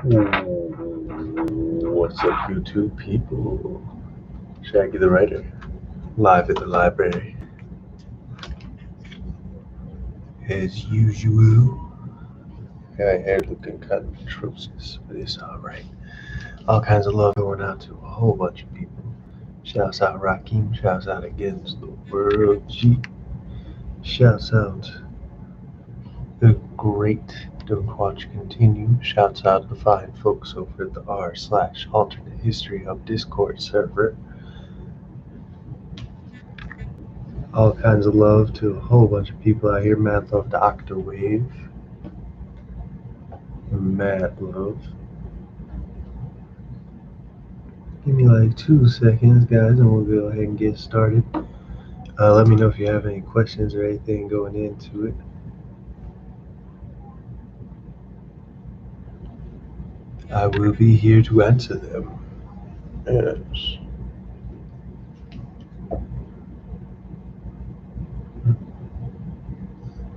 What's up, YouTube people? Shaggy the Writer, live at the library. As usual, my hair looking kind of atrocious, but it's alright. All kinds of love going out to a whole bunch of people. Shouts out Rakim, shouts out Against the World G, shouts out the great Don't Watch Continue, shouts out the fine folks over at the r/alternate history of Discord server. All kinds of love to a whole bunch of people out here. Mad love to Octawave. Mad love. Give me like 2 seconds, guys, and we'll go ahead and get started. Let me know if you have any questions or anything going into it. I will be here to answer them. Yes.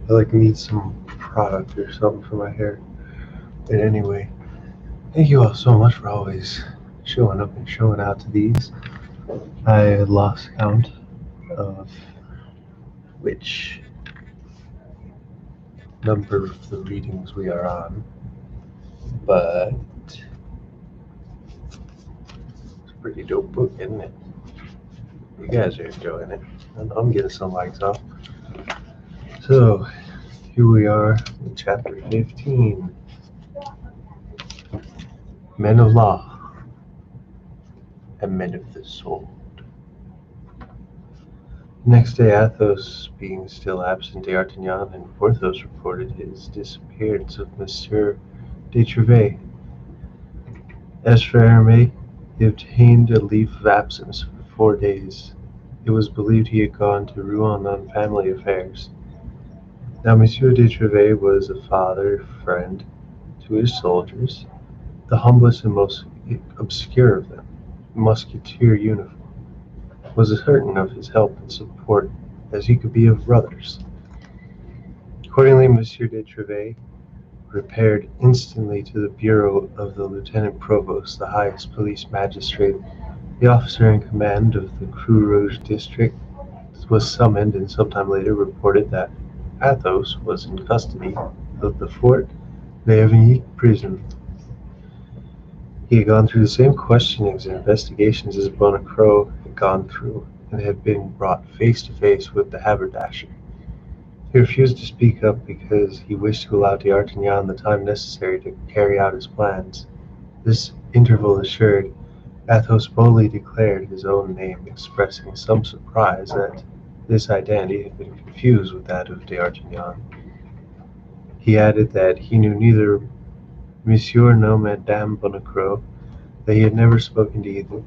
I like need some product or something for my hair. But anyway, thank you all so much for always showing up and showing out to these. I lost count of which number of the readings we are on, but it's a pretty dope book, isn't it? You guys are enjoying it. I'm getting some likes off. So, here we are in chapter 15, Men of Law and Men of the Sword. Next day, Athos being still absent, D'Artagnan and Porthos reported his disappearance of Monsieur de Treville. As for Aramis, he obtained a leave of absence for 4 days. It was believed he had gone to Rouen on family affairs. Now Monsieur de Treville was a father, friend to his soldiers, the humblest and most obscure of them, Musketeer uniform, was as certain of his help and support as he could be of brothers. Accordingly, Monsieur de Treville repaired instantly to the bureau of the Lieutenant Provost, the highest police magistrate. The officer in command of the Creux Rouge district was summoned, and sometime later reported that Athos was in custody of the Fort d'Avigny prison. He had gone through the same questionings and investigations as Bonacroix had gone through, and had been brought face to face with the haberdasher. He refused to speak up because he wished to allow D'Artagnan the time necessary to carry out his plans. This interval assured, Athos boldly declared his own name, expressing some surprise that this identity had been confused with that of D'Artagnan. He added that he knew neither Monsieur nor Madame Bonacroix, that he had never spoken to either,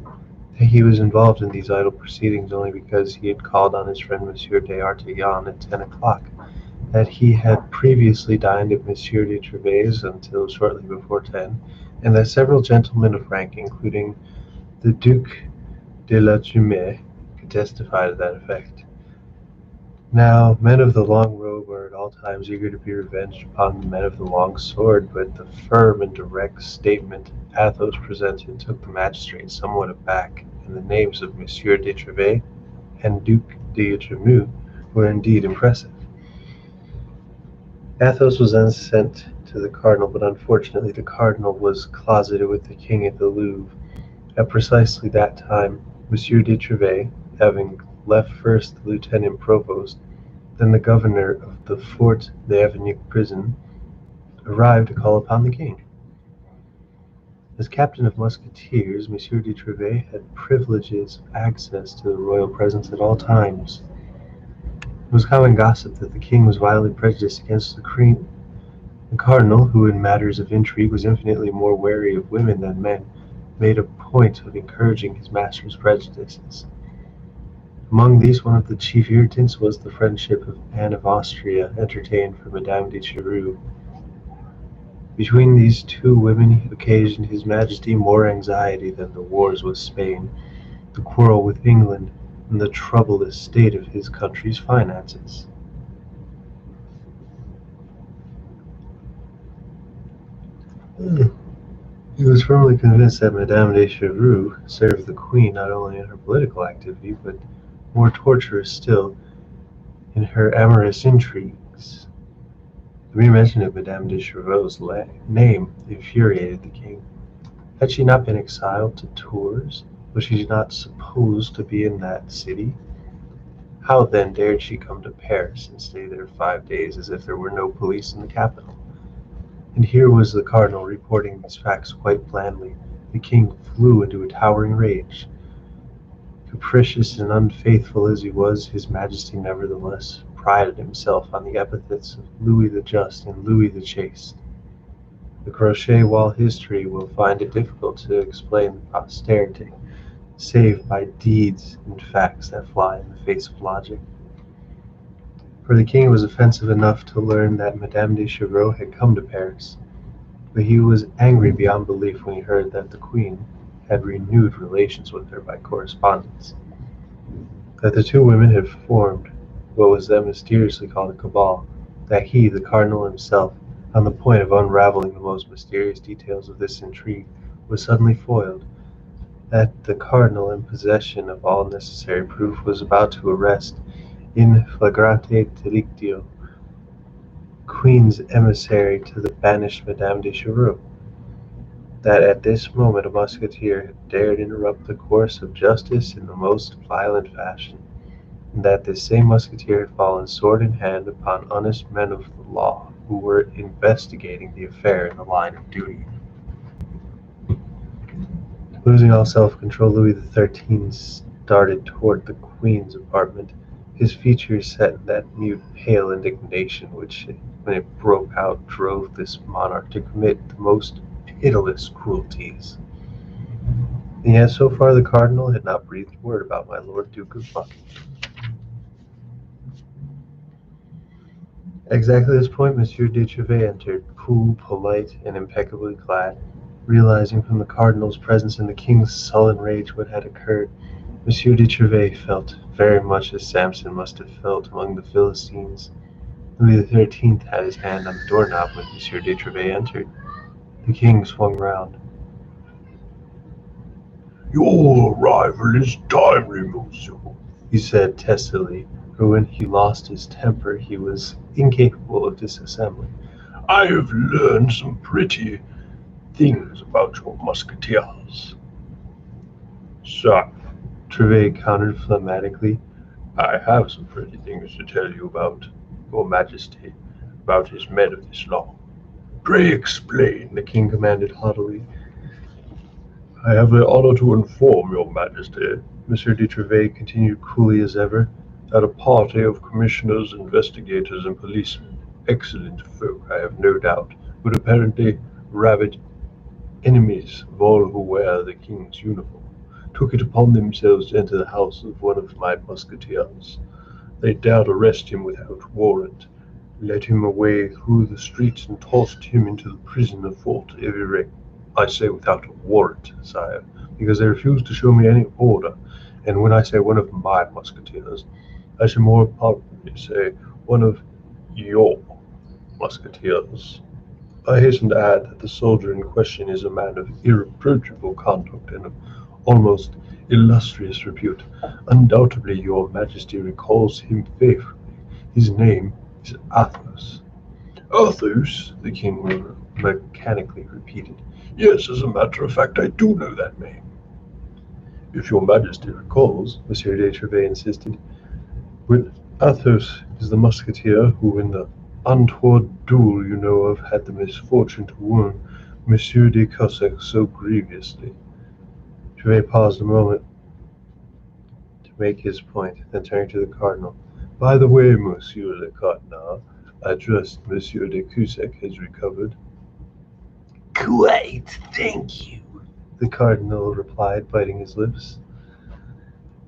that he was involved in these idle proceedings only because he had called on his friend Monsieur d'Artagnan at 10 o'clock, that he had previously dined at Monsieur de Treville's until shortly before 10, and that several gentlemen of rank, including the Duc de la Trémouille, could testify to that effect. Now, men of the long robe are at all times eager to be revenged upon the men of the long sword, but the firm and direct statement Athos presented took the magistrate somewhat aback, and the names of Monsieur de Treville and Duc de Trémouille were indeed impressive. Athos was then sent to the cardinal, but unfortunately the cardinal was closeted with the king at the Louvre. At precisely that time, Monsieur de Treville, having left first the lieutenant provost, then the governor of the Fort d'Avigny prison, arrived to call upon the king. As captain of Musketeers, Monsieur de Treville had privileges of access to the royal presence at all times. It was common gossip that the king was violently prejudiced against the queen. The cardinal, who in matters of intrigue was infinitely more wary of women than men, made a point of encouraging his master's prejudices. Among these, one of the chief irritants was the friendship of Anne of Austria entertained for Madame de Chevreuse. Between these two women occasioned his Majesty more anxiety than the wars with Spain, the quarrel with England, and the troublous state of his country's finances. He was firmly convinced that Madame de Chevreuse served the Queen not only in her political activity, but, more tortuous still, in her amorous intrigues. The mere mention of Madame de Chevreuse' name infuriated the king. Had she not been exiled to Tours? Was she not supposed to be in that city? How then dared she come to Paris and stay there 5 days as if there were no police in the capital? And here was the cardinal reporting these facts quite blandly. The king flew into a towering rage. Capricious and unfaithful as he was, his majesty nevertheless prided himself on the epithets of Louis the Just and Louis the Chaste. The crochet wall history will find it difficult to explain the posterity, save by deeds and facts that fly in the face of logic. For the king was offensive enough to learn that Madame de Chevreuse had come to Paris, but he was angry beyond belief when he heard that the queen had renewed relations with her by correspondence, that the two women had formed what was then mysteriously called a cabal, that he, the cardinal himself, on the point of unraveling the most mysterious details of this intrigue, was suddenly foiled, that the cardinal, in possession of all necessary proof, was about to arrest in flagrante delictio Queen's emissary to the banished Madame de Chevreuse, that at this moment a musketeer had dared interrupt the course of justice in the most violent fashion, and that this same musketeer had fallen sword in hand upon honest men of the law who were investigating the affair in the line of duty. Losing all self-control, Louis XIII started toward the Queen's apartment, his features set in that mute, pale indignation which, when it broke out, drove this monarch to commit the most pitiless cruelties. And yet so far the cardinal had not breathed a word about my Lord Duke of Buckingham. At exactly this point Monsieur de Treville entered, cool, polite, and impeccably clad. Realizing from the cardinal's presence and the king's sullen rage what had occurred, Monsieur de Treville felt very much as Samson must have felt among the Philistines. Louis XIII had his hand on the doorknob when Monsieur de Treville entered. The king swung round. "Your arrival is timely, monsieur," he said testily, for when he lost his temper he was incapable of disassembling. "I have learned some pretty things about your musketeers." "Sir," Treville countered phlegmatically, "I have some pretty things to tell you about your majesty, about his men of this law." "Pray explain," the king commanded haughtily. "I have the honor to inform your majesty," Monsieur de Treville continued coolly as ever, "that a party of commissioners, investigators, and policemen, excellent folk I have no doubt, but apparently rabid enemies of all who wear the king's uniform, took it upon themselves to enter the house of one of my musketeers. They dared arrest him without warrant, led him away through the streets, and tossed him into the prison of Fort Évêré. I say without a warrant, sire, because they refused to show me any order, and when I say one of my musketeers, I should more properly say one of your musketeers. I hasten to add that the soldier in question is a man of irreproachable conduct and of almost illustrious repute. Undoubtedly your majesty recalls him faithfully. His name is Athos." "Athos?" the king mechanically repeated. "Yes, as a matter of fact, I do know that name." "If your majesty recalls," Monsieur de Treville insisted, "when Athos is the musketeer who in the untoward duel you know of had the misfortune to wound Monsieur de Cossack so grievously." Treville paused a moment to make his point, then turning to the cardinal. "By the way, Monsieur le Cardinal, I trust Monsieur de Cussac has recovered." "Quite, thank you," the cardinal replied, biting his lips.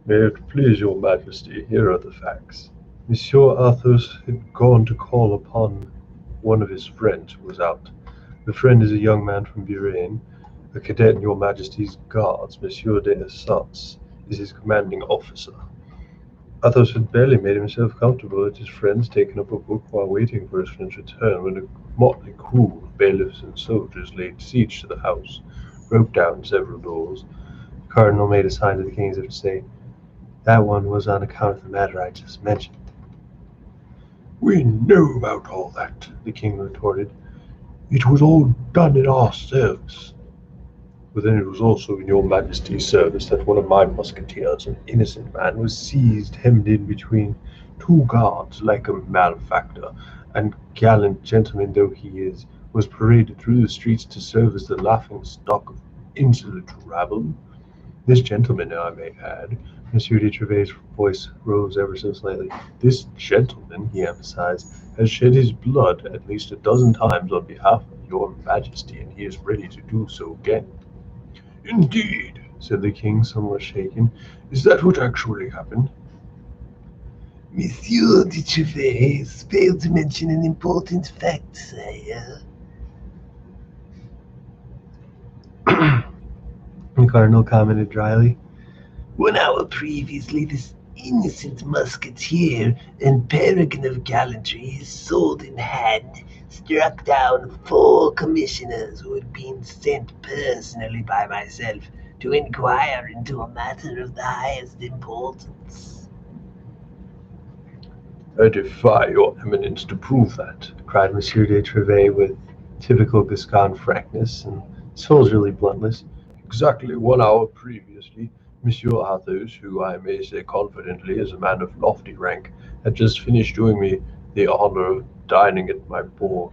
"May it please your majesty, here are the facts. Monsieur Athos had gone to call upon one of his friends who was out. The friend is a young man from Bourgogne, a cadet in your majesty's guards. Monsieur de Essence is his commanding officer. Athos had barely made himself comfortable at his friend's taking up a book while waiting for his friend's return when a motley crew bailiffs and soldiers laid siege to the house, broke down several doors. The cardinal made a sign to the king as if to say, "That one was on account of the matter I just mentioned." "We know about all that," the king retorted. "It was all done in our service." "But then it was also in your majesty's service that one of my musketeers, an innocent man, was seized, hemmed in between two guards like a malefactor, and gallant gentleman though he is, was paraded through the streets to serve as the laughing stock of insolent rabble. This gentleman, I may add," Monsieur de Treves's voice rose ever so slightly, "this gentleman," he emphasized, "has shed his blood at least a dozen times on behalf of your majesty, and he is ready to do so again." "Indeed," said the king, somewhat shaken. "Is that what actually happened?" Monsieur de Trevez failed to mention an important fact, sire. The cardinal commented dryly. 1 hour previously, this innocent musketeer and paragon of gallantry, his sword in hand, struck down 4 commissioners who had been sent personally by myself to inquire into a matter of the highest importance. "I defy your eminence to prove that," cried Monsieur de Trevez with typical Gascon frankness and soldierly bluntness. "Exactly 1 hour previously, Monsieur Athos, who I may say confidently is a man of lofty rank, had just finished doing me the honor of dining at my board,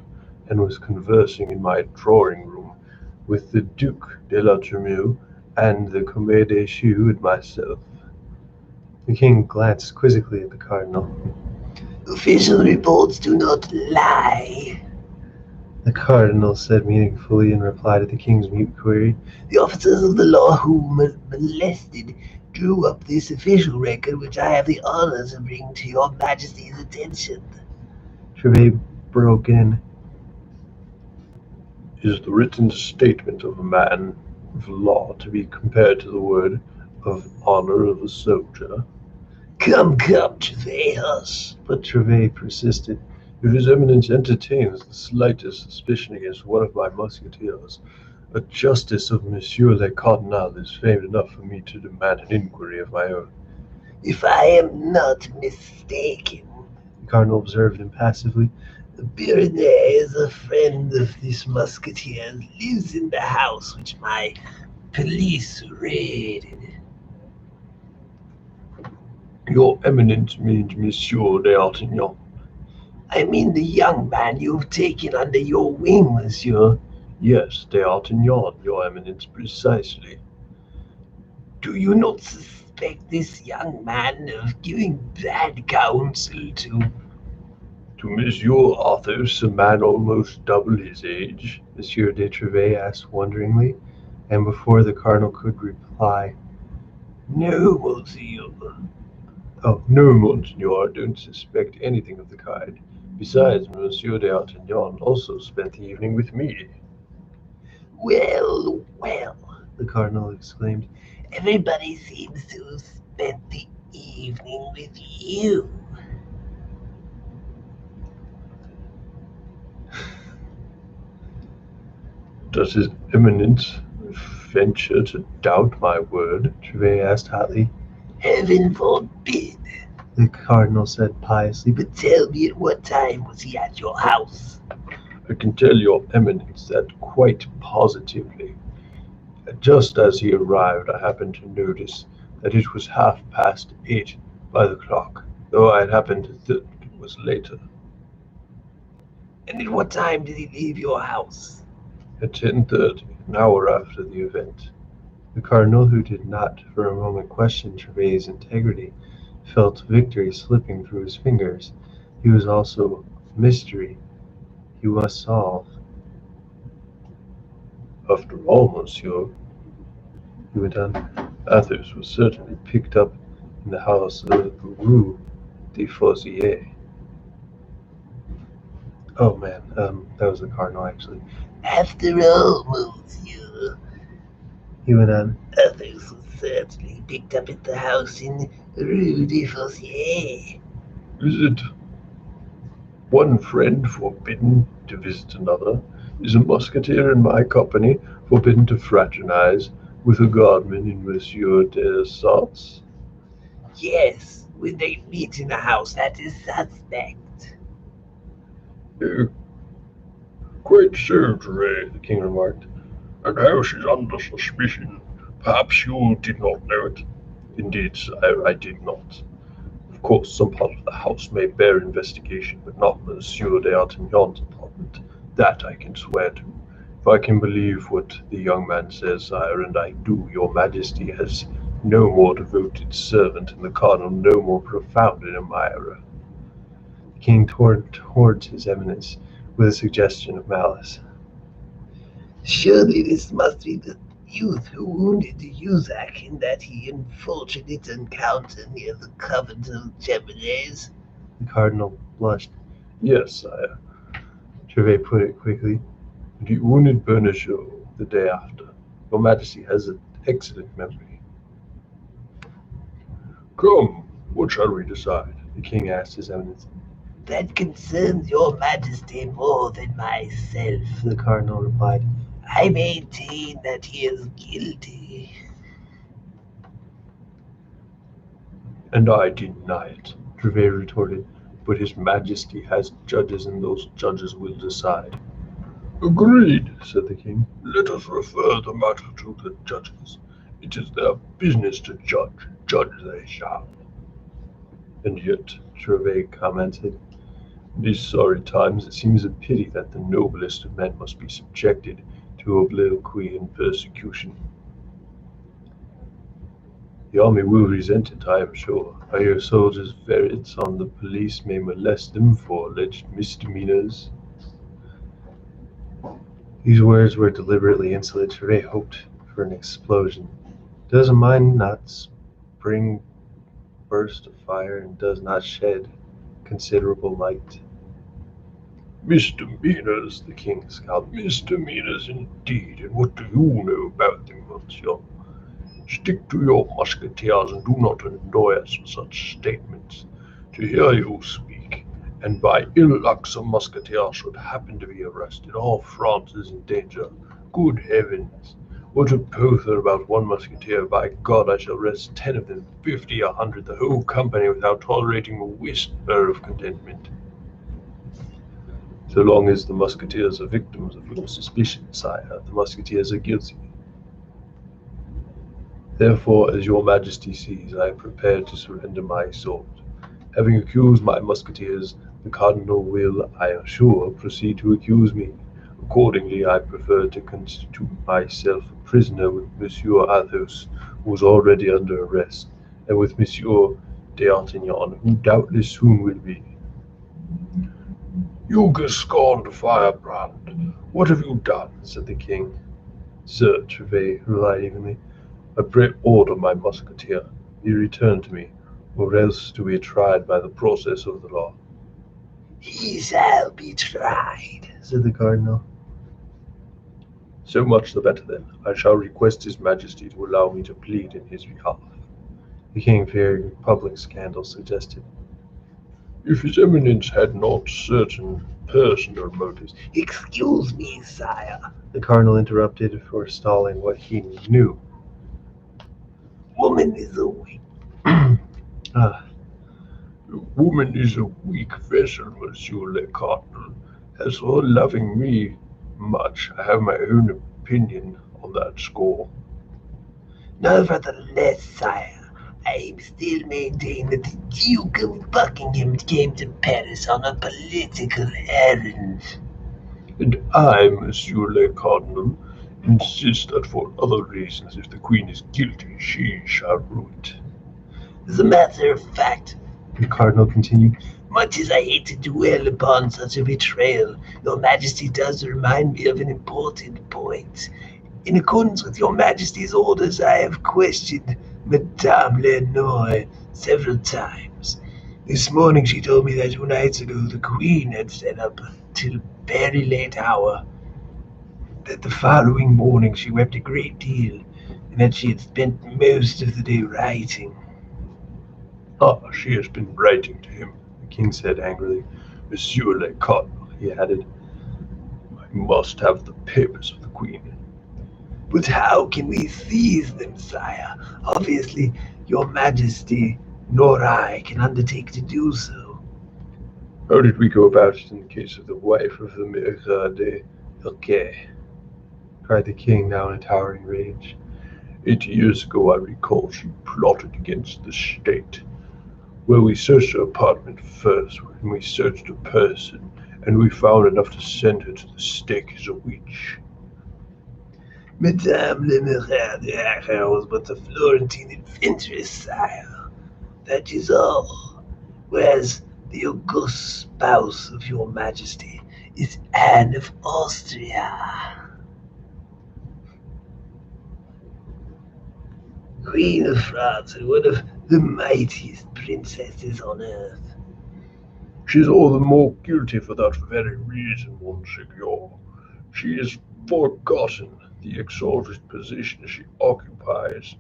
and was conversing in my drawing-room with the Duc de la Tremouille and the Comte de Choux and myself." The king glanced quizzically at the cardinal. Official reports do not lie. The cardinal said meaningfully in reply to the king's mute query. The officers of the law who molested drew up this official record, which I have the honor to bring to your majesty's attention. Trevez broke in. "Is the written statement of a man of law to be compared to the word of honor of a soldier?" Come, Trevez, hush. But Trevez persisted. "If his eminence entertains the slightest suspicion against one of my musketeers, a justice of Monsieur le Cardinal is famed enough for me to demand an inquiry of my own." If I am not mistaken, the cardinal observed impassively, Bernay is a friend of this musketeer, lives in the house which my police raided. "Your eminence means Monsieur d'Artagnan." I mean the young man you have taken under your wing, monsieur. "Yes, d'Artagnan, your eminence, precisely." Do you not suspect this young man of giving bad counsel to Monsieur Athos, a man almost double his age?" Monsieur de Trevez asked wonderingly, and before the cardinal could reply, No, monsieur. "Oh, no, Monseigneur, I don't suspect anything of the kind. Besides, Monsieur d'Artagnan also spent the evening with me." Well, the cardinal exclaimed. Everybody seems to have spent the evening with you. "Does his eminence venture to doubt my word?" Trevez asked hotly. Heaven forbid. The cardinal said piously, But tell me, at what time was he at your house? "I can tell your eminence that quite positively. Just as he arrived, I happened to notice that it was 8:30 by the clock, though I had happened to think it was later." And at what time did he leave your house? "At 10:30, an hour after the event." The cardinal, who did not for a moment question Trevez's integrity, felt victory slipping through his fingers. He was also a mystery he must solve. "After all, monsieur," He went on, "Athos was certainly picked up in the house of the Rue des Fosiliers." "Oh man, that was the cardinal actually." After all, monsieur, He went on, Athos was certainly picked up at the house in Rue des Fosiliers. "Is it one friend forbidden to visit another?" Is a musketeer in my company forbidden to fraternize with a guardman in Monsieur Dessart's? Yes, when they meet in a house that is suspect. "Oh, quite so, Dre," the king remarked. "An house is under suspicion. Perhaps you did not know it." "Indeed, sire, I did not. Of course, some part of the house may bear investigation, but not Monsieur d'Artagnan's apartment. That I can swear to. If I can believe what the young man says, sire, and I do, your majesty has no more devoted servant, and the cardinal no more profound an admirer." The king turned towards his eminence with a suggestion of malice. Surely this must be the youth who wounded the Yuzak in that unfortunate encounter near the Convent of Chevaliers. The cardinal blushed. "Yes, sire, Gervais put it quickly. and he wounded Bernajoux the day after. Your majesty has an excellent memory." "Come, what shall we decide?" The king asked his eminence. That concerns your majesty more than myself. The cardinal replied. I maintain that he is guilty. "And I deny it," Gervais retorted. "but his majesty has judges, and those judges will decide." "Agreed," said the king. "Let us refer the matter to the judges. It is their business to judge. Judge they shall." And yet, Gervais commented, "In these sorry times it seems a pity that the noblest of men must be subjected to obloquy and persecution. the army will resent it, I am sure. Are your soldiers ferrets on the police may molest them for alleged misdemeanors? These words were deliberately insolent. Gervais hoped for an explosion. Does a mine not spring burst of fire and does not shed considerable light? Misdemeanors, the king scowled. Misdemeanors indeed, and what do you know about them, monsieur? Stick to your musketeers and do not annoy us with such statements. To hear you speak, and by ill luck some musketeer should happen to be arrested, all France is in danger. Good heavens! What a pother about one musketeer! By God, I shall arrest 10 of them, 50, 100, the whole company, without tolerating a whisper of contentment. So long as the musketeers are victims of your suspicion, sire, the musketeers are guilty. Therefore, as your majesty sees, I am prepared to surrender my sword. Having accused my musketeers, the cardinal will, I am sure, proceed to accuse me. Accordingly, I prefer to constitute myself a prisoner with Monsieur Athos, who is already under arrest, and with Monsieur d'Artagnan, who doubtless soon will be. You Gascon firebrand, what have you done? Said the king. Sir, Gervais replied evenly, I pray order my musketeer be returned to me, or else to be tried by the process of the law. He shall be tried, Said the cardinal. So much the better then. I shall request his majesty to allow me to plead in his behalf. The king, fearing public scandal, suggested. If his eminence had not certain personal motives. Excuse me, sire. The cardinal interrupted, forestalling what he knew. Woman is a weak. Ah, The woman is a weak vessel, monsieur le cardinal. As for loving me much, I have my own opinion on that score. Nevertheless, sire, I still maintain that the Duke of Buckingham came to Paris on a political errand. And I, monsieur le cardinal, insist that for other reasons, if the queen is guilty, she shall rue it. As a matter of fact, the cardinal continued, much as I hate to dwell upon such a betrayal, your majesty does remind me of an important point. In accordance with your majesty's orders, I have questioned Madame Lenoir several times. This morning she told me that 2 nights ago the queen had stayed up till a very late hour, that the following morning she wept a great deal, and that she had spent most of the day writing. Ah, she has been writing to him, the king said angrily. Monsieur le cardinal, He added, my You must have the papers of the Queen. But how can we seize them, sire? Obviously, your majesty nor I can undertake to do so. How did we go about it in the case of the wife of the Maire de Vilquet? cried the king, now in a towering rage. 8 years ago, I recall she plotted against the state. Well, we searched her apartment first, and we searched her person, and we found enough to send her to the stake as a witch. Madame le Maire de was but a Florentine adventuress, sire. That is all. Whereas the august spouse of your majesty is Anne of Austria, Queen of France and one of the mightiest princesses on earth. She is all the more guilty for that very reason, Monseigneur. She has forgotten the exalted position she occupies,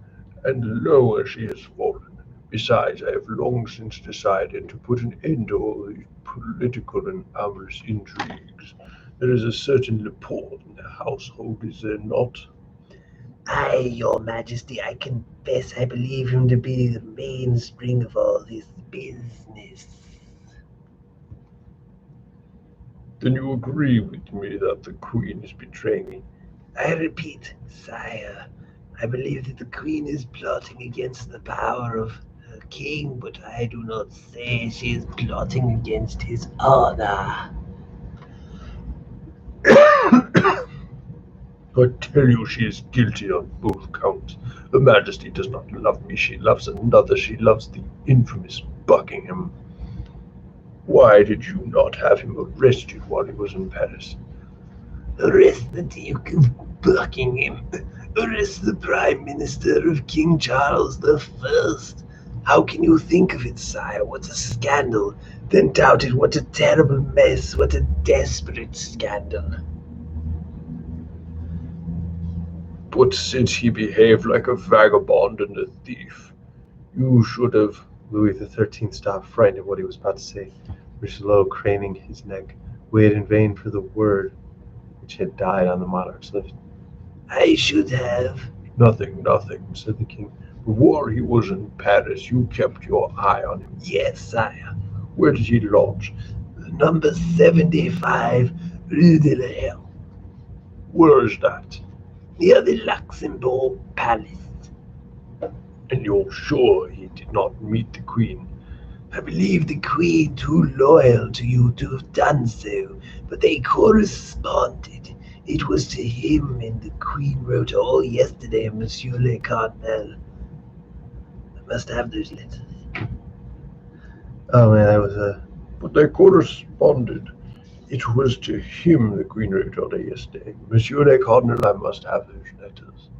and lower she has fallen. Besides, I have long since decided to put an end to all these political and amorous intrigues. There is a certain Laporte in the household, is there not? Aye, your majesty, I confess I believe him to be the mainspring of all this business. Then you agree with me that the Queen is betraying me? I repeat, sire, I believe that the queen is plotting against the power of her king, but I do not say she is plotting against his honor. I tell you she is guilty on both counts. Her Majesty does not love me, she loves another, she loves the infamous Buckingham. Why did you not have him arrested while he was in Paris? Arrest the Duke of Buckingham. Arrest the Prime Minister of King Charles the First. How can you think of it, sire? What a scandal. Then doubt it. What a terrible mess. What a desperate scandal. But since he behaved like a vagabond and a thief, you should have. Louis XIII stopped, frightened at what he was about to say. Richelieu, craning his neck, waited in vain for the word which had died on the monarch's lips. I should have. Nothing, nothing, said the king. While he was in Paris, you kept your eye on him. Yes, sire. Where did he lodge? Number 75, Rue de la Helle, Where is that? near the Luxembourg Palace. And you're sure he did not meet the Queen? I believe the Queen too loyal to you to have done so, but they corresponded. It was to him, and the Queen wrote all yesterday, Monsieur le Cardinal. I must have those letters. Oh man, that was a. But they corresponded. It was to him the Queen wrote all day yesterday. Monsieur le Cardinal, I must have those letters.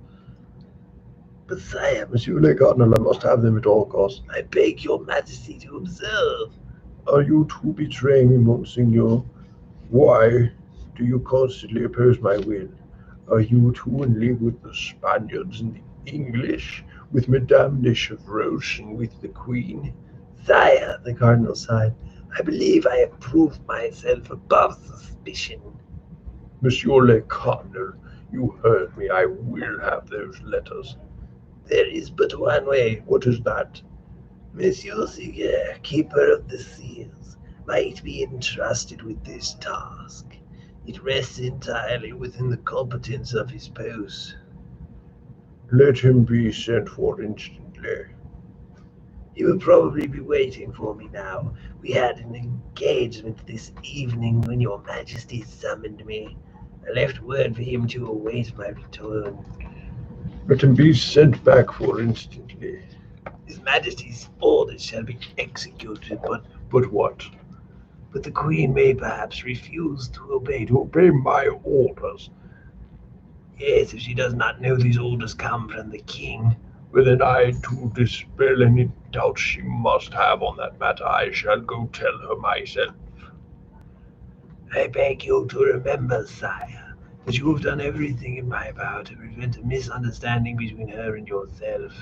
But sire, Monsieur le Cardinal, I must have them at all costs. I beg your majesty to observe. Are you to betray me, Monseigneur? Why do you constantly oppose my will? Are you too in league with the Spaniards and the English, with Madame de Chevreuse and with the Queen? Sire, The cardinal sighed. I believe I have proved myself above suspicion. Monsieur le Cardinal, you heard me. I will have those letters. There is but one way. What is that? Monsieur Seguier, keeper of the seals, might be entrusted with this task. It rests entirely within the competence of his post. Let him be sent for instantly. He will probably be waiting for me now. We had an engagement this evening when your majesty summoned me. I left word for him to await my return. Let him be sent back for instantly. His majesty's orders shall be executed, But what? but the queen may perhaps refuse to obey. To obey my orders. Yes, if she does not know these orders come from the king. Well, then I, to dispel any doubt she must have on that matter, I shall go tell her myself. I beg you to remember, sire, that you have done everything in my power to prevent a misunderstanding between her and yourself.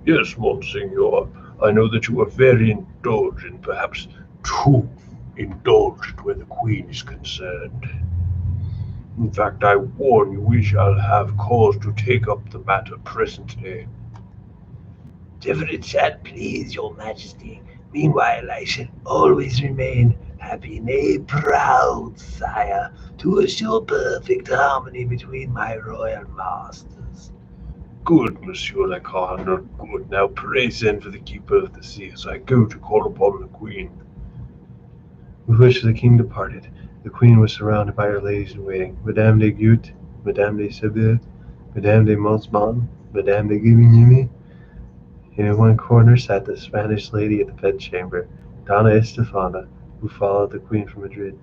Yes, Monseigneur, I know that you are very indulgent, perhaps too indulgent where the Queen is concerned. In fact, I warn you, we shall have cause to take up the matter presently. If it shall please your majesty, meanwhile I shall always remain happy, nay proud, sire, to assure perfect harmony between my royal masters. Good, Monsieur le Cardinal, good. Now pray send for the Keeper of the Sea as I go to call upon the Queen. With which the king departed. The queen was surrounded by her ladies in waiting, Madame de Gutte, Madame de Seville, Madame de Montespan, Madame de Guimigny. In one corner sat the Spanish lady at the bedchamber, Donna Estefana, who followed the queen from Madrid.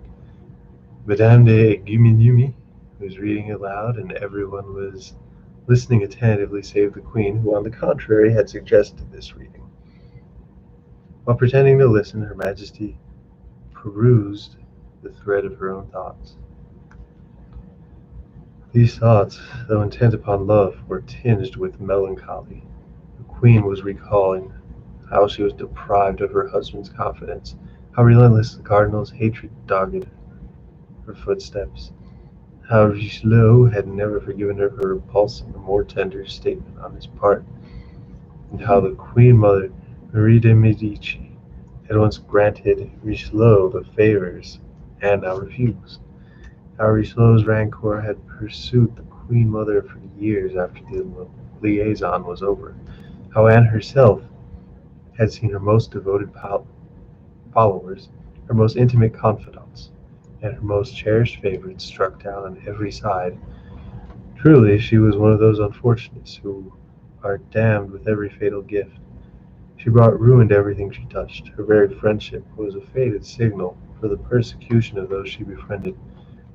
Madame de Guimigny was reading aloud, and everyone was listening attentively save the queen, who on the contrary had suggested this reading. While pretending to listen, her majesty perused the thread of her own thoughts. These thoughts, though intent upon love, were tinged with melancholy. The queen was recalling how she was deprived of her husband's confidence, how relentless the cardinal's hatred dogged her footsteps, how Richelieu had never forgiven her for repulsing a more tender statement on his part, and how the queen mother, Marie de Medici, had once granted Richelieu the favors and now refused. How Richelieu's rancor had pursued the queen mother for years after the liaison was over. How Anne herself had seen her most devoted followers, her most intimate confidants, and her most cherished favorites struck down on every side. Truly, she was one of those unfortunates who are damned with every fatal gift. She brought ruin to everything she touched. Her very friendship was a fated signal for the persecution of those she befriended.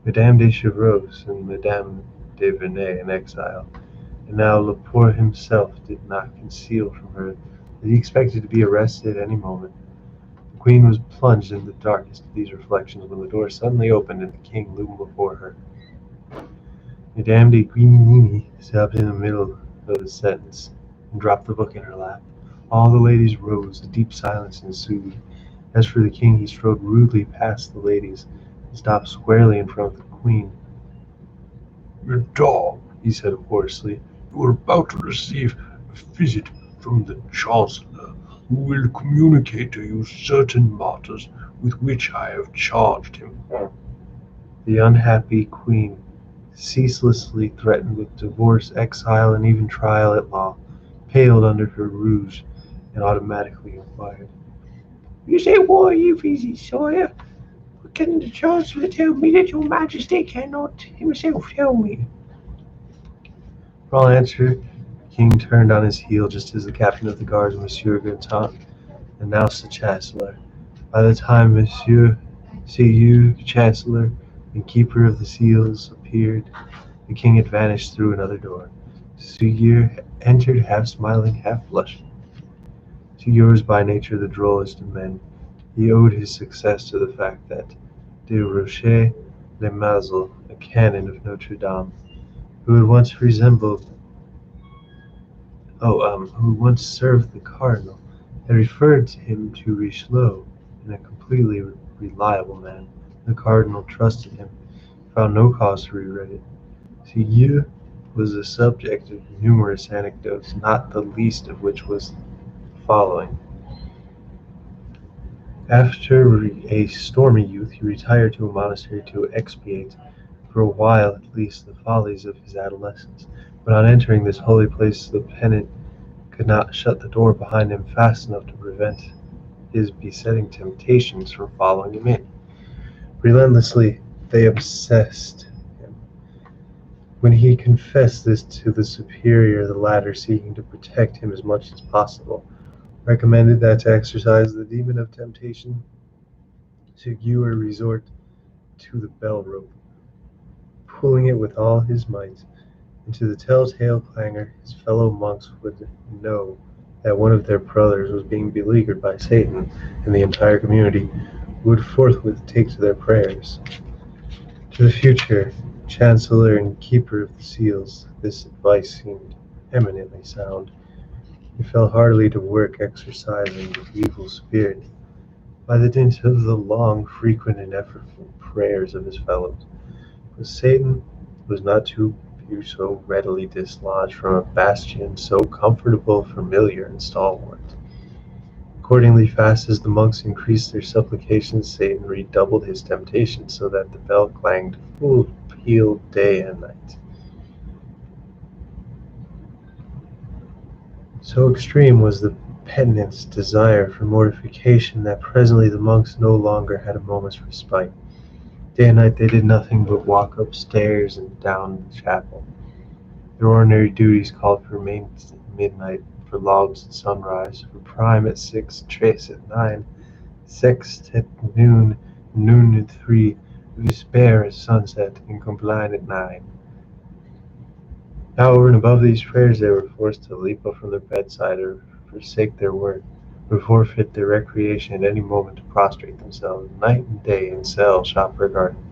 Madame de Chevreuse and Madame de Vernay in exile, and now Laporte himself did not conceal from her that he expected to be arrested at any moment. The queen was plunged in the darkest of these reflections when the door suddenly opened and the king loomed before her. Madame de Guigny stopped in the middle of his sentence and dropped the book in her lap. All the ladies rose, a deep silence ensued. As for the king, he strode rudely past the ladies and stopped squarely in front of the queen. Madame, He said hoarsely, you are about to receive a visit from the Chancellor, who will communicate to you certain matters with which I have charged him. the unhappy queen, ceaselessly threatened with divorce, exile, and even trial at law, paled under her rouge, and automatically inquired, You say why you visit, sire? What can the chancellor tell me that your majesty cannot himself tell me? For all answer, the king turned on his heel just as the captain of the guards, Monsieur Gontant, announced the chancellor. By the time Monsieur Sieur, chancellor and keeper of the seals, appeared, the king had vanished through another door. Sieur entered half smiling, half blushing. Sieur was by nature the drollest of men. He owed his success to the fact that de Rocher le Mazel, a canon of Notre Dame, who had once who once served the cardinal, had referred him to Richelieu in a completely reliable man. The cardinal trusted him, found no cause to regret it. Sieur was the subject of numerous anecdotes, not the least of which was the following. After a stormy youth, he retired to a monastery to expiate, for a while at least, the follies of his adolescence. But on entering this holy place, the penitent could not shut the door behind him fast enough to prevent his besetting temptations from following him in. Relentlessly they obsessed him. When he confessed this to the superior, the latter, seeking to protect him as much as possible, recommended that to exorcise the demon of temptation, Seguier resort to the bell rope, pulling it with all his might. And to the telltale clangor, his fellow monks would know that one of their brothers was being beleaguered by Satan, and the entire community would forthwith take to their prayers. To the future Chancellor and Keeper of the Seals, this advice seemed eminently sound. He fell heartily to work exorcising the evil spirit by the dint of the long, frequent, and effortful prayers of his fellows. But Satan was not to be so readily dislodged from a bastion so comfortable, familiar, and stalwart. Accordingly, fast as the monks increased their supplications, Satan redoubled his temptations, so that the bell clanged full peal day and night. So extreme was the penitent's desire for mortification that presently the monks no longer had a moment's respite. Day and night they did nothing but walk upstairs and down the chapel. Their ordinary duties called for mains at midnight, for lauds at sunrise, for prime at 6, tres at 9, sext at noon, noon at 3, vesper at sunset, and compline at 9. Now over and above these prayers they were forced to leap up from their bedside or forsake their work, or forfeit their recreation at any moment to prostrate themselves night and day in cell, shop, or garden.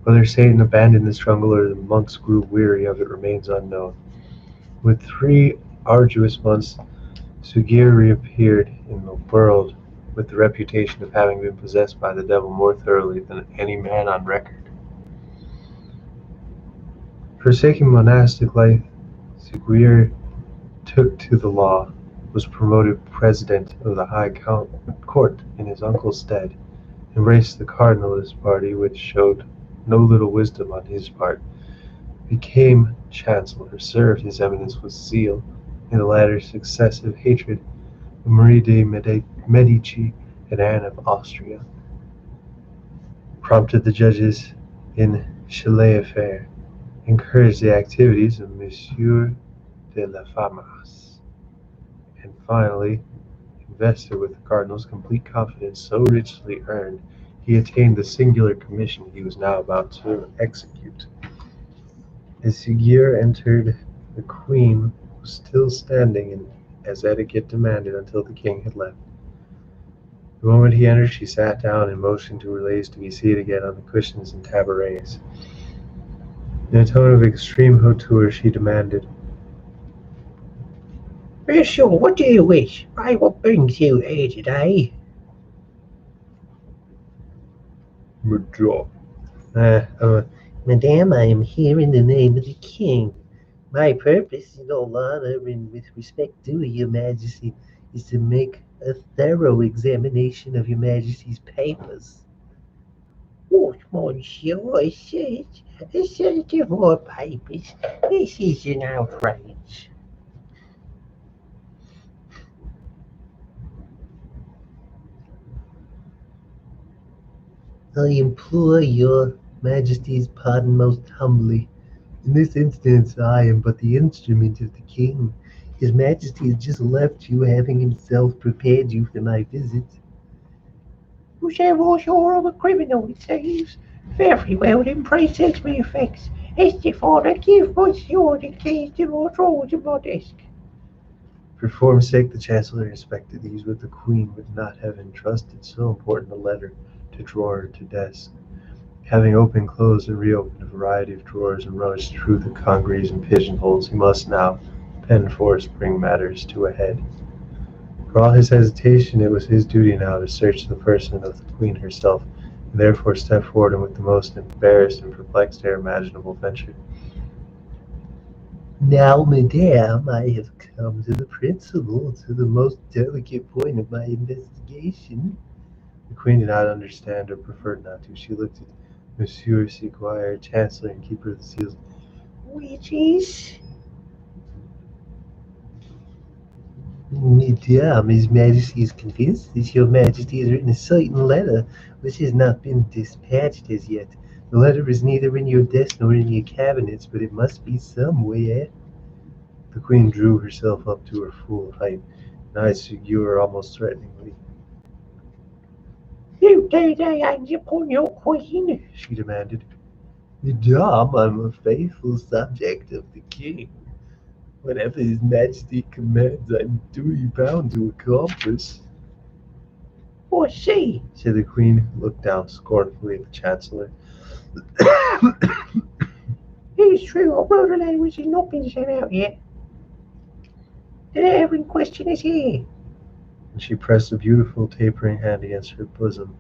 Whether Satan abandoned the struggle or the monks grew weary of it remains unknown. With 3 arduous months, Sugir reappeared in the world with the reputation of having been possessed by the devil more thoroughly than any man on record. Forsaking monastic life, Sugir took to the law, was promoted president of the High Court in his uncle's stead, embraced the cardinalist party, which showed no little wisdom on his part, became chancellor, served his eminence with zeal in the latter's successive hatred of Marie de Medici and Anne of Austria, prompted the judges in Chillet affair, encouraged the activities of Monsieur de la Famas, and finally, invested with the cardinal's complete confidence so richly earned, he attained the singular commission he was now about to execute. As Siguier entered, the queen was still standing, and as etiquette demanded, until the king had left. The moment he entered, she sat down and motioned to her ladies to be seated again on the cushions and tabourets. In a tone of extreme hauteur, she demanded, Monsieur, what do you wish? Pray, what brings you here today? Madame, Madame, I am here in the name of the king. My purpose, in all honor and with respect due to your majesty, is to make a thorough examination of your majesty's papers. What, monsieur? Search of more papers. This is an outrage. I implore your majesty's pardon most humbly. In this instance, I am but the instrument of the king. His majesty has just left you, having himself prepared you for my visit. Whichever you're a criminal, it seems. Very well, then pray set me effects. As your father, give monsieur the keys to my drawers and my desk. for form's sake, the chancellor inspected these, but the queen would not have entrusted so important a letter to drawer or to desk. Having opened, closed, and reopened a variety of drawers and rummaged through the congeries and pigeonholes, he must now, perforce, bring matters to a head. For all his hesitation, it was his duty now to search the person of the queen herself, and therefore stepped forward and with the most embarrassed and perplexed air imaginable ventured. Now, madame, I have come to the principal, to the most delicate point of my investigation. The queen did not understand, or preferred not to. She looked at Monsieur Seguier, Chancellor and Keeper of the Seals. Which is? Madame, His Majesty is convinced that your Majesty has written a certain letter which has not been dispatched as yet. The letter is neither in your desk nor in your cabinets, but it must be somewhere. The queen drew herself up to her full height, and eyed Seguier almost threateningly. You dare lay hands upon your queen? She demanded. Madame, I'm a faithful subject of the king. Whatever His Majesty commands, I'm duty bound to accomplish. I see, said the queen, who looked down scornfully at the chancellor. It is true, I wrote a letter which has not been sent out yet. The letter in question is here. And she pressed a beautiful tapering hand against her bosom.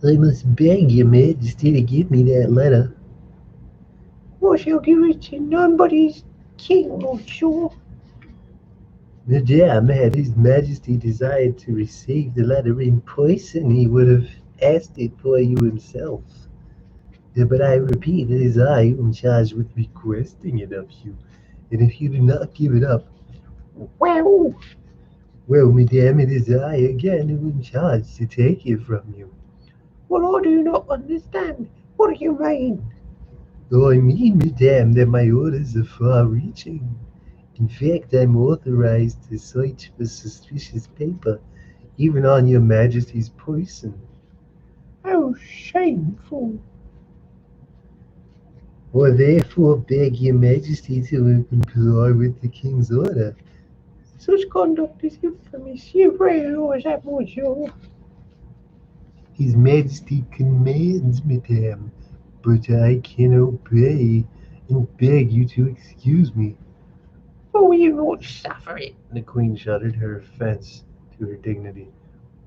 I must beg your majesty to give me that letter. I shall give it to none but his king, monsieur. Madame, had his majesty desired to receive the letter in person, he would have asked it for you himself. But I repeat, it is I who am charged with requesting it of you. And if you do not give it up, Well, well, madame, it is I again who am charged to take it from you. well, I do not understand. What do you mean? Oh, I mean, madame, that my orders are far-reaching. In fact, I'm authorized to search for suspicious paper, even on your majesty's person. How shameful. Or therefore beg your majesty to comply with the king's order. Such conduct is infamous. You realize that, monsieur. His majesty commands, madame, but I can obey and beg you to excuse me. Will you not suffer it? The queen shuddered her offense to her dignity.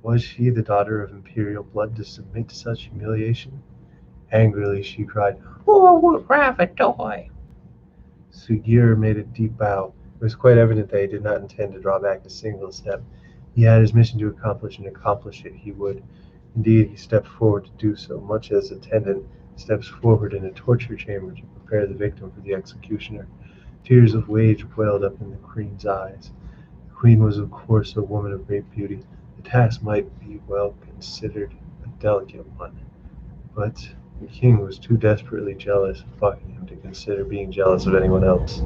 Was she, the daughter of imperial blood, to submit to such humiliation? Angrily she cried, Oh, I would rather die. Sugiur made a deep bow. It was quite evident that he did not intend to draw back a single step. He had his mission to accomplish, and accomplish it he would. Indeed, he stepped forward to do so, much as an attendant steps forward in a torture chamber to prepare the victim for the executioner. Tears of rage welled up in the queen's eyes. The queen was, of course, a woman of great beauty. The task might be well considered a delicate one, but the king was too desperately jealous of Buckingham to consider being jealous of anyone else.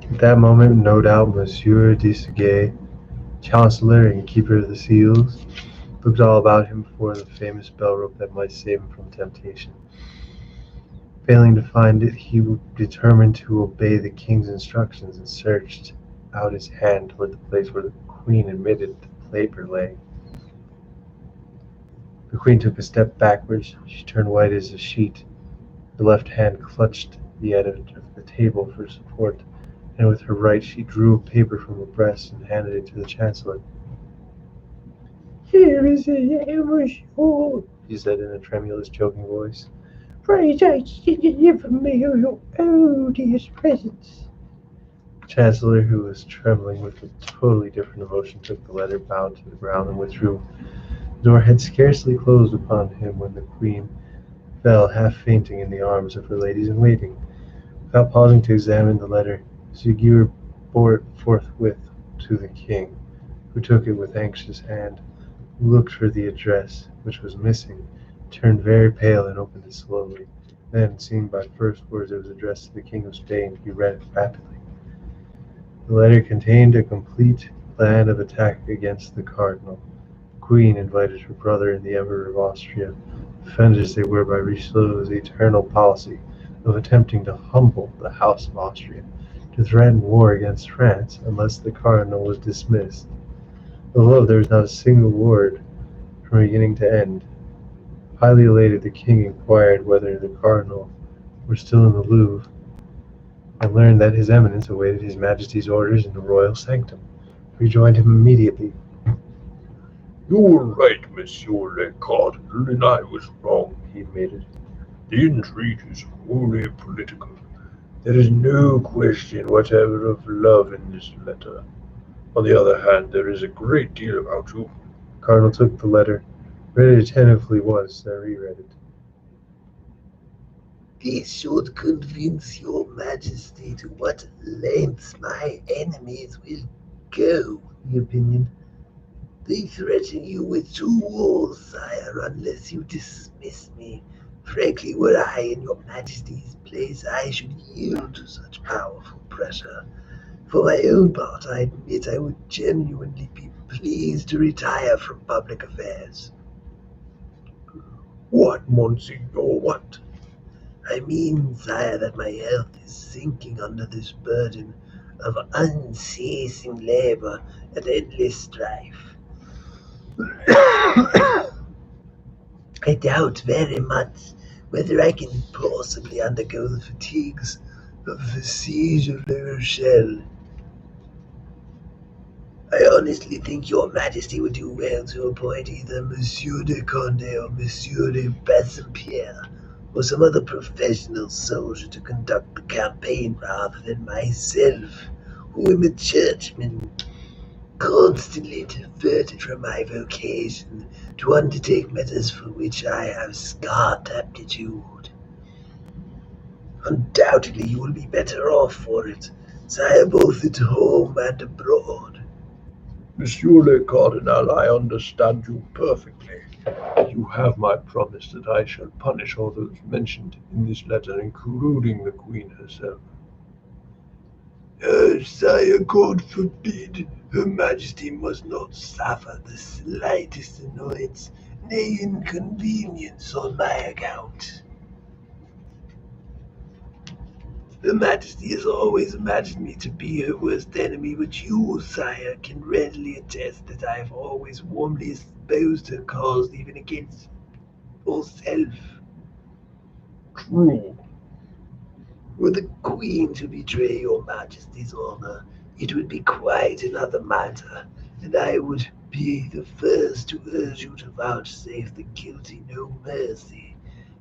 At that moment, no doubt, Monsieur de Seguier, Chancellor and Keeper of the Seals, looked all about him for the famous bell rope that might save him from temptation. Failing to find it, he determined to obey the king's instructions and searched out his hand toward the place where the queen admitted the paper lay. The queen took a step backwards. She turned white as a sheet. Her left hand clutched the edge of the table for support, and with her right she drew a paper from her breast and handed it to the chancellor. Here is the letter, monsieur. She said in a tremulous, choking voice. Pray take it and deliver me your odious presents. The chancellor, who was trembling with a totally different emotion, took the letter, bowed to the ground, and withdrew. The door had scarcely closed upon him when the queen fell half fainting in the arms of her ladies-in-waiting. Without pausing to examine the letter, Seguier bore it forthwith to the king, who took it with anxious hand, looked for the address, which was missing, turned very pale and opened it slowly. Then, seeing by first words it was addressed to the King of Spain, he read it rapidly. The letter contained a complete plan of attack against the cardinal. The queen invited her brother and the Emperor of Austria, offended as they were by Richelieu's eternal policy of attempting to humble the House of Austria, to threaten war against France unless the cardinal was dismissed. Although there was not a single word from beginning to end. Highly elated, the king inquired whether the cardinal were still in the Louvre, and learned that his eminence awaited his majesty's orders in the royal sanctum. He rejoined him immediately. You were right, Monsieur le Cardinal, and I was wrong, he admitted. The intrigue is wholly political. There is no question whatever of love in this letter. On the other hand, there is a great deal about you. The cardinal took the letter, read it attentively once, then reread it. This should convince your majesty to what lengths my enemies will go, The opinion. They threaten you with 2 wars, sire, unless you dismiss me. Frankly, were I in your majesty's place, I should yield to such powerful pressure. For my own part, I admit I would genuinely be pleased to retire from public affairs. What, Monseigneur, what? I mean, sire, that my health is sinking under this burden of unceasing labor and endless strife. I doubt very much whether I can possibly undergo the fatigues of the siege of La Rochelle. I honestly think your majesty would do well to appoint either Monsieur de Conde or Monsieur de Bassompierre or some other professional soldier to conduct the campaign rather than myself, who am a churchman, constantly diverted from my vocation to undertake matters for which I have scant aptitude. Undoubtedly you will be better off for it, sire, both at home and abroad. Monsieur le Cardinal, I understand you perfectly. You have my promise that I shall punish all those mentioned in this letter, including the Queen herself. Sire, God forbid, Her Majesty must not suffer the slightest annoyance, nay inconvenience on my account. Her Majesty has always imagined me to be her worst enemy, but you, sire, can readily attest that I have always warmly espoused her cause, even against yourself. True. Were the Queen to betray your Majesty's honor, it would be quite another matter, and I would be the first to urge you to vouchsafe the guilty no mercy.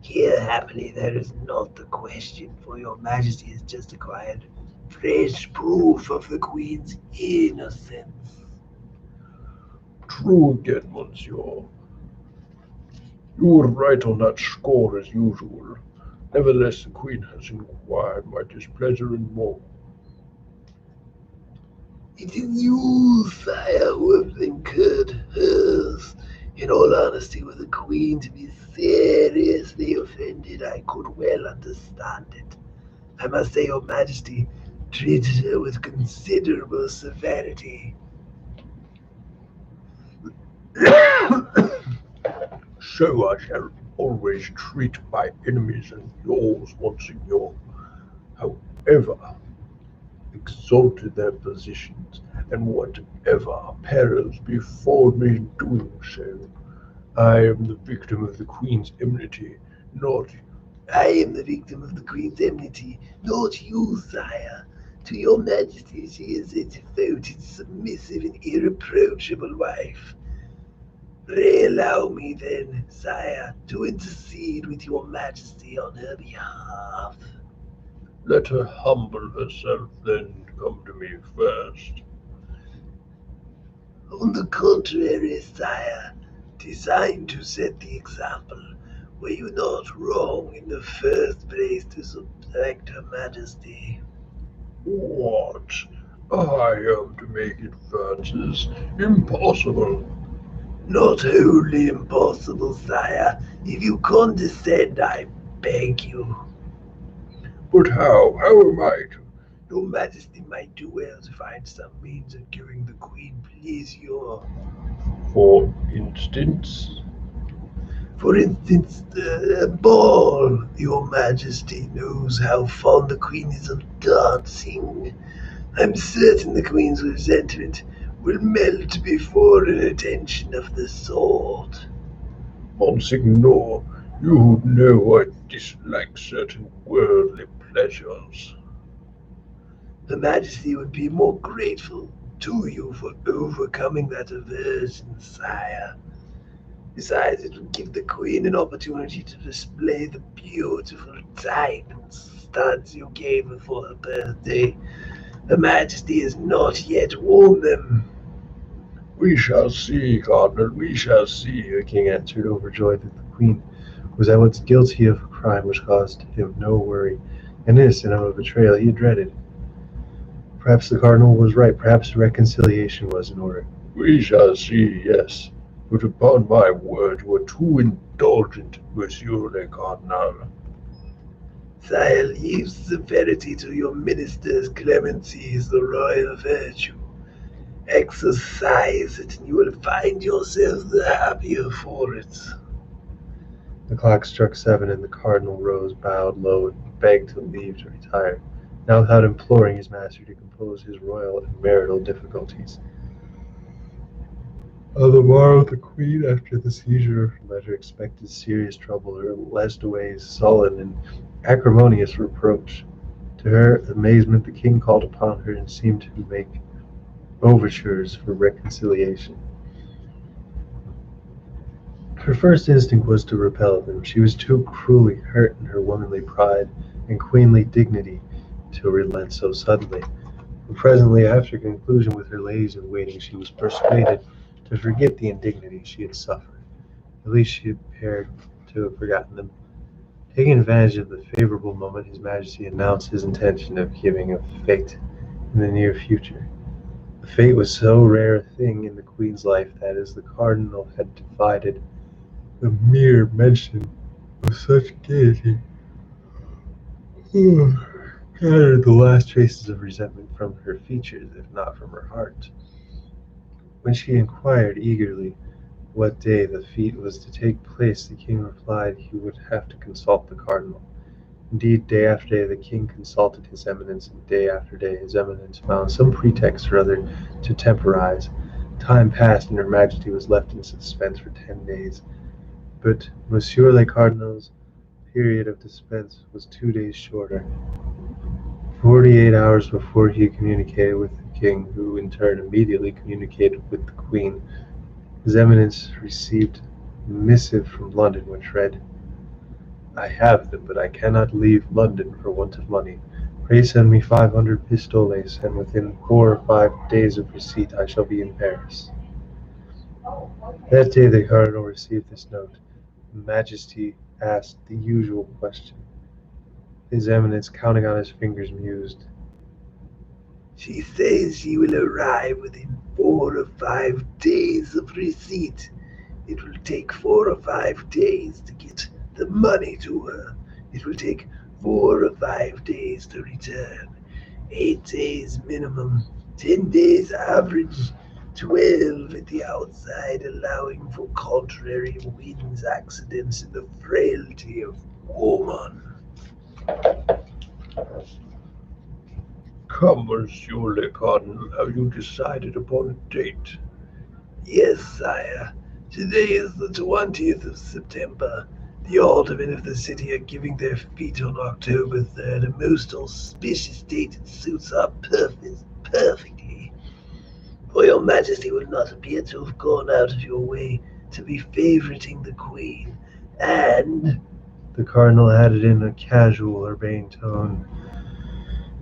Here, happily, there is not the question, for your Majesty has just acquired fresh proof of the Queen's innocence. True again, monsieur. You were right on that score as usual. Nevertheless, the Queen has inquired my displeasure and more. It is you, sire, who have incurred hers. In all honesty, were the Queen to be seriously offended, I could well understand it. I must say your Majesty treated her with considerable severity. So I shall always treat my enemies and yours, monseigneur, however exalted their positions, and whatever perils befall me in doing so. I am the victim of the Queen's enmity, not I am the victim of the Queen's enmity, not you, sire. To your Majesty she is a devoted, submissive, and irreproachable wife. Pray allow me then, sire, to intercede with your Majesty on her behalf. let her humble herself, then come to me first. On the contrary, sire, designed to set the example, were you not wrong in the first place to subject her Majesty? What? I am to make advances? Impossible. Not wholly impossible, sire. If you condescend, I beg you. But how? How am I to? Your Majesty might do well to find some means of giving the Queen pleasure. For instance? For instance, a ball. Your Majesty knows how fond the Queen is of dancing. I'm certain the Queen's resentment will melt before an attention of the sort. Monseigneur, you know I dislike certain worldly pleasures. Her Majesty would be more grateful to you for overcoming that aversion, sire. Besides, it would give the Queen an opportunity to display the beautiful diamond studs you gave her for her birthday. Her Majesty has not yet worn them. We shall see, Cardinal, we shall see. The king answered, overjoyed that the queen was at once guilty of a crime which caused him no worry, and innocent of a betrayal he dreaded. Perhaps the cardinal was right. Perhaps reconciliation was in order. We shall see, yes. But upon my word, you are too indulgent, Monsieur le Cardinal. Sire, leave severity to your ministers. Clemency is the royal virtue. Exercise it, and you will find yourself the happier for it. The clock struck 7, and the cardinal rose, bowed low, and begged leave to retire, now without imploring his master to compose his royal and marital difficulties. On the morrow the queen, after the seizure letter, expected serious trouble. Her last away sullen and acrimonious reproach. To her amazement the king called upon her and seemed to make overtures for reconciliation. Her first instinct was to repel them. She was too cruelly hurt in her womanly pride and queenly dignity to relent so suddenly. But presently, after conclusion with her ladies in waiting, she was persuaded to forget the indignity she had suffered. At least she appeared to have forgotten them. Taking advantage of the favorable moment, His Majesty announced his intention of giving a fete in the near future. The fete was so rare a thing in the Queen's life that, as the Cardinal had divided, the mere mention of such gaiety gathered the last traces of resentment from her features, if not from her heart. When she inquired eagerly what day the fete was to take place, the king replied he would have to consult the cardinal. Indeed, day after day the king consulted his eminence, and day after day his eminence found some pretext or other to temporize. Time passed, and her majesty was left in suspense for 10 days. But Monsieur le Cardinal's period of suspense was 2 days shorter. 48 hours before he communicated with the king, who in turn immediately communicated with the queen, his eminence received a missive from London which read, "I have them, but I cannot leave London for want of money. Pray send me 500 pistoles, and within 4 or 5 days of receipt I shall be in Paris." That day the cardinal received this note. His Majesty asked the usual question. His eminence, counting on his fingers, mused. She says she will arrive within 4 or 5 days of receipt. It will take 4 or 5 days to get the money to her. It will take 4 or 5 days to return. 8 days minimum, 10 days average, 12 at the outside, allowing for contrary winds, accidents, and the frailty of woman. Come, Monsieur le Cardinal, have you decided upon a date? Yes, sire. Today is the 20th of September. The aldermen of the city are giving their fete on October 3rd, a most auspicious date. It suits our purpose perfectly. For your majesty will not appear to have gone out of your way to be favoriting the queen, and The cardinal added in a casual, urbane tone,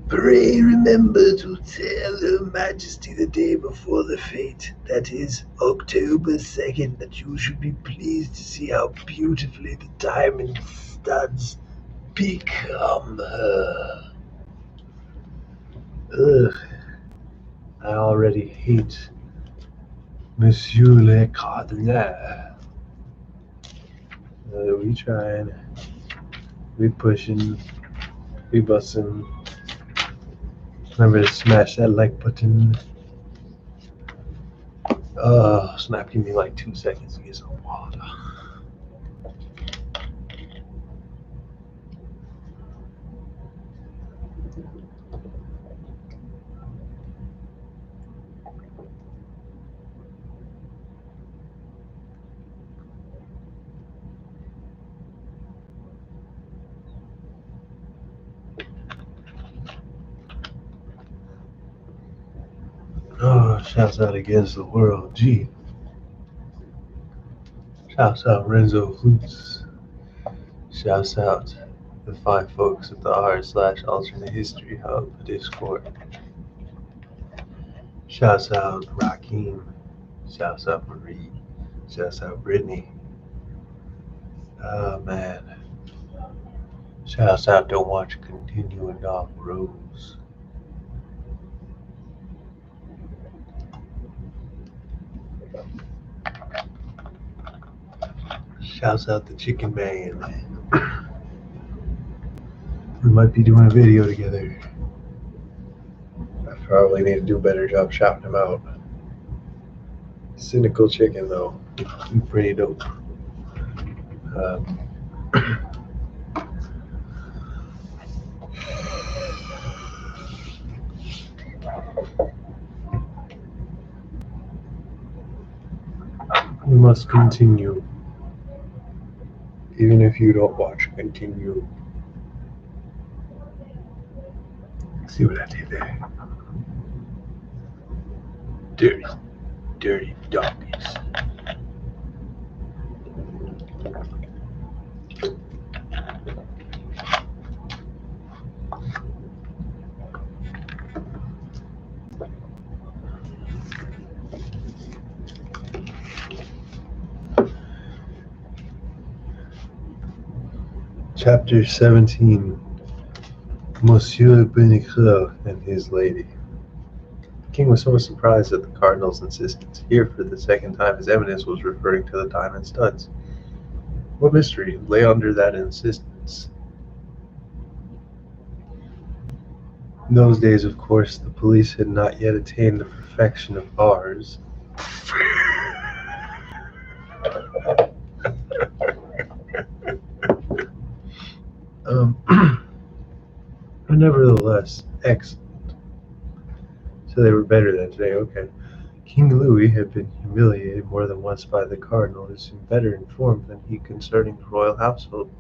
pray remember to tell Her Majesty the day before the fete, that is, October 2nd, that you should be pleased to see how beautifully the diamond studs become her. "Ugh, I already hate Monsieur le Cardinal. We trying, we pushing, we busting. Remember to smash that like button. Snap, give me like 2 seconds to get some water." Oh, shouts out against the world. Gee. Shouts out Renzo Flutes. Shouts out the fine folks at the r/alternate history hub Discord. Shouts out Raheem. Shouts out Marie. Shouts out Brittany. Oh man. Shouts out Don't Watch Continuing Dog Rose. Shouts out the Chicken Man. We might be doing a video together. I probably need to do a better job shouting him out. Cynical Chicken, though, pretty dope. We must continue. Even if you don't watch, continue. See what I did there? Dirty, dirty doggies. Chapter 17. Monsieur Benicreux and his lady. The king was somewhat surprised at the cardinal's insistence. Here, for the second time, his eminence was referring to the diamond studs. What mystery lay under that insistence? In those days, of course, the police had not yet attained the perfection of ours. But nevertheless, excellent. So they were better than today, okay. King Louis had been humiliated more than once by the cardinal, who seemed better informed than he concerning the royal household.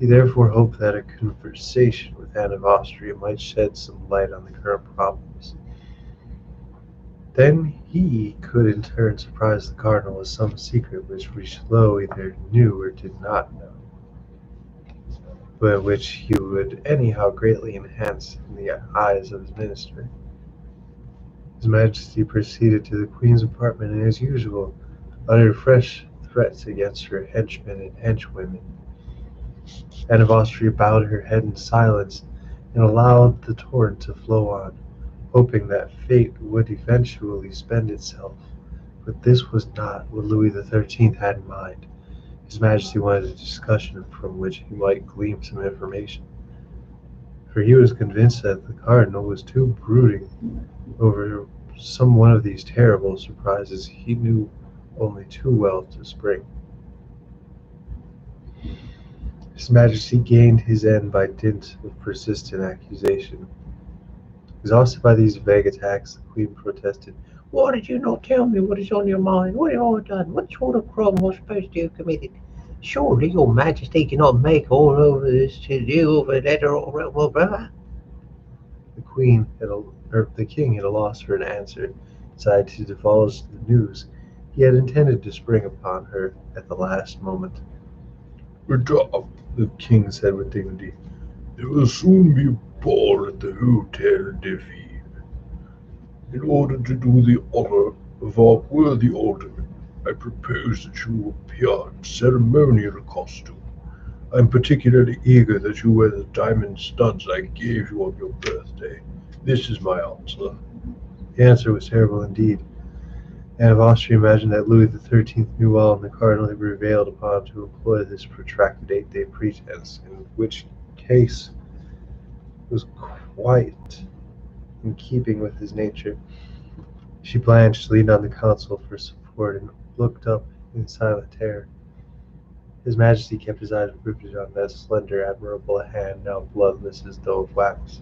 He therefore hoped that a conversation with Anne of Austria might shed some light on the current problems. Then he could in turn surprise the cardinal with some secret which Richelieu either knew or did not know, but which he would anyhow greatly enhance in the eyes of his minister. His Majesty proceeded to the Queen's apartment and, as usual, uttered fresh threats against her henchmen and henchwomen. Anne of Austria bowed her head in silence and allowed the torrent to flow on, hoping that fate would eventually spend itself. But this was not what Louis XIII had in mind. His Majesty wanted a discussion from which he might glean some information, for he was convinced that the cardinal was too brooding over some one of these terrible surprises he knew only too well to spring. His Majesty gained his end by dint of persistent accusation. Exhausted by these vague attacks, the Queen protested. Why did you not tell me what is on your mind? What have I done? What sort of crime was I supposed to have committed? Surely your Majesty cannot make all over this to do of a letter or my brother. The king, at a loss for an answer, decided to divulge the news he had intended to spring upon her at the last moment. Madame, The king said with dignity, there will soon be a ball at the Hotel de Ville. In order to do the honor of our worthy alderman, I propose that you appear in ceremonial costume. I am particularly eager that you wear the diamond studs I gave you on your birthday. This is my answer. The answer was terrible indeed. Anne of Austria imagined that Louis XIII knew all, and the cardinal had prevailed upon to employ this protracted 8-day pretense, in which case was quite in keeping with his nature. She blanched, leaned on the counsel for support, and looked up in silent terror. His Majesty kept his eyes riveted on that slender, admirable hand, now bloodless as though of wax.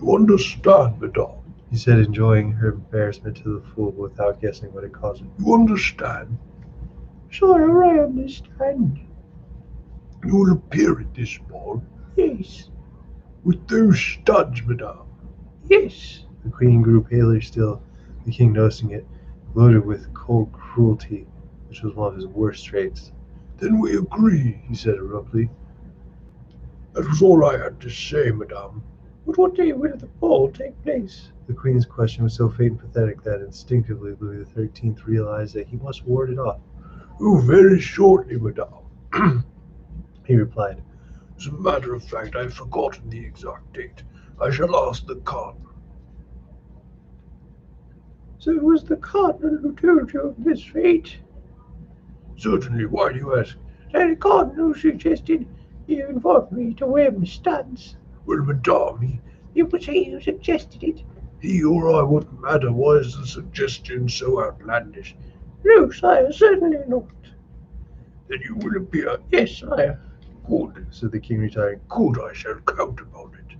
You understand, madame? He said, enjoying her embarrassment to the full, without guessing what had caused it. You understand? Sire, I understand. You will appear at this ball Yes, with those studs, madame. yes. The Queen grew paler still. The king, noticing it, gloated with cold cruelty, which was one of his worst traits. Then we agree, He said abruptly. That was all I had to say, madame. But what day will the ball take place? The Queen's question was so faint and pathetic that instinctively Louis XIII realized that he must ward it off. Oh, very shortly, madame. He replied, As a matter of fact, I've forgotten the exact date. I shall ask the cardinal. So it was the cardinal who told you of this fate? Certainly, why do you ask? The cardinal suggested you invite me to wear my studs. Well, madame, You would say you suggested it. he or I wouldn't matter. Why is the suggestion so outlandish? No, sire, certainly not. Then you will appear. Yes, sire. Good, said the king, retiring. good, I shall count upon it.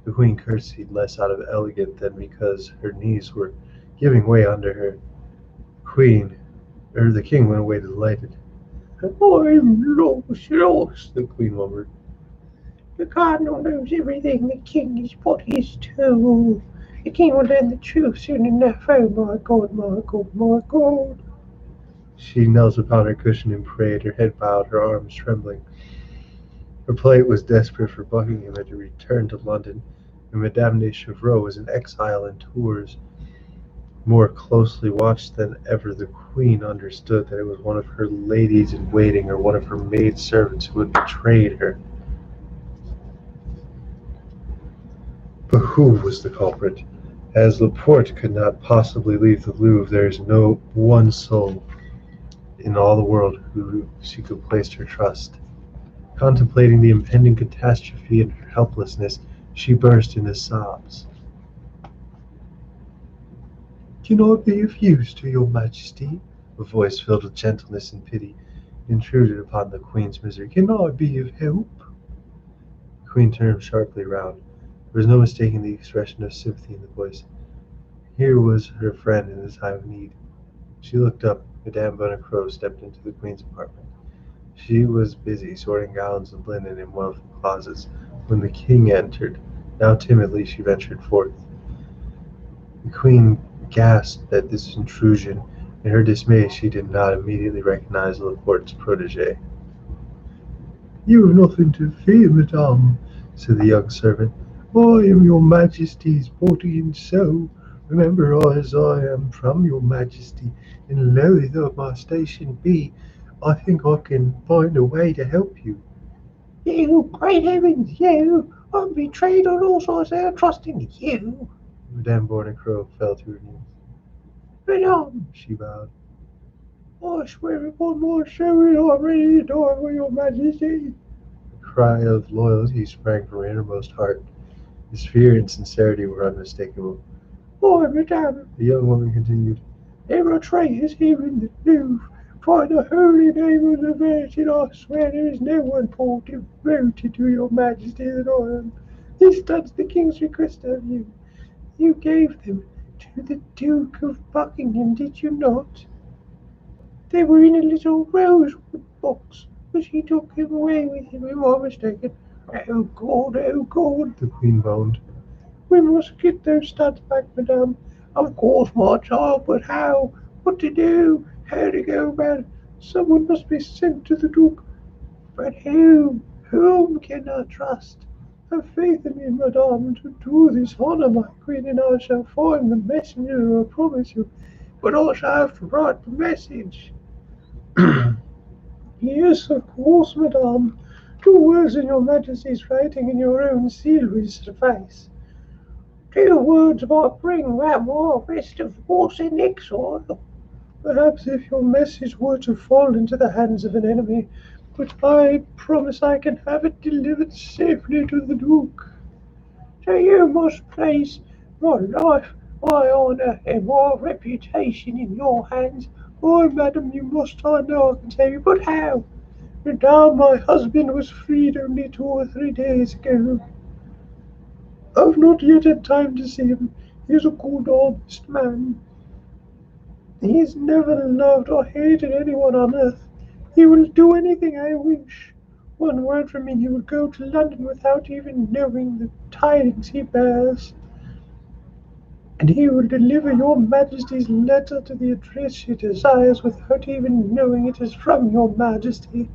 The Queen curtsied, less out of elegance than because her knees were giving way under her. The king went away delighted. I'm lost. The Queen murmured. The cardinal knows everything the king is but his tool. The king will learn the truth soon enough. Oh, my God, my God, my God. She knelt upon her cushion and prayed, her head bowed, her arms trembling. Her plight was desperate, for Buckingham had to return to London, and Madame de Chevreuse was in exile in Tours. More closely watched than ever, the Queen understood that it was one of her ladies-in-waiting or one of her maid-servants who had betrayed her. But who was the culprit? As Laporte could not possibly leave the Louvre, there is no one soul in all the world who she could place her trust. Contemplating the impending catastrophe and her helplessness, she burst into sobs. "Can I be of use to your Majesty?" A voice filled with gentleness and pity intruded upon the Queen's misery. "Can I be of help?" The Queen turned sharply round. There was no mistaking the expression of sympathy in the voice. Here was her friend in the time of need. She looked up. Madame Bonacieux stepped into the Queen's apartment. She was busy sorting gowns and linen in one of the closets when the King entered. Now timidly she ventured forth. The Queen gasped at this intrusion. In her dismay she did not immediately recognize Laporte's protege. "You have nothing to fear, madame," said the young servant. "I am your Majesty's body and soul. Remember as I am from your Majesty, and loath though my station be, I think I can find a way to help you." You, great heavens, you! I'm betrayed on all sides. They are trusting you. Madame Bonacieux fell to her knees. Madame, She bowed. I swear upon my soul I'm ready to die for your Majesty. A cry of loyalty sprang from her innermost heart. His fear and sincerity were unmistakable. Why, madame, The young woman continued, there are traitors here in the Louvre. By the holy name of the Virgin, I swear there is no one more devoted to your Majesty than I am. This studs the King's request of you. You gave them to the Duke of Buckingham, did you not? They were in a little rosewood box, but he took them away with him. Am I mistaken? Oh God, oh God. the Queen moaned. We must get those studs back, madame. Of course, my child, but how? What to do? How to go about it? Someone must be sent to the Duke. But whom? Whom can I trust? Have faith in me, madame, to do this honor, my queen, and I shall find the messenger, I promise you. But I shall have to write the message. Yes, of course, madame. 2 words in your Majesty's writing and your own seal will suffice. 2 words might bring round my rest of force in exile. Perhaps if your message were to fall into the hands of an enemy, but I promise I can have it delivered safely to the Duke. So you must place my life, my honour, and my reputation in your hands. Oh, madam, you must, I know I can save you, but how? Madame, my husband was freed only 2 or 3 days ago. I've not yet had time to see him. He is a good, honest man. He has never loved or hated anyone on earth. He will do anything I wish. 1 word from me, he will go to London without even knowing the tidings he bears. And he will deliver your Majesty's letter to the address she desires without even knowing it is from your Majesty.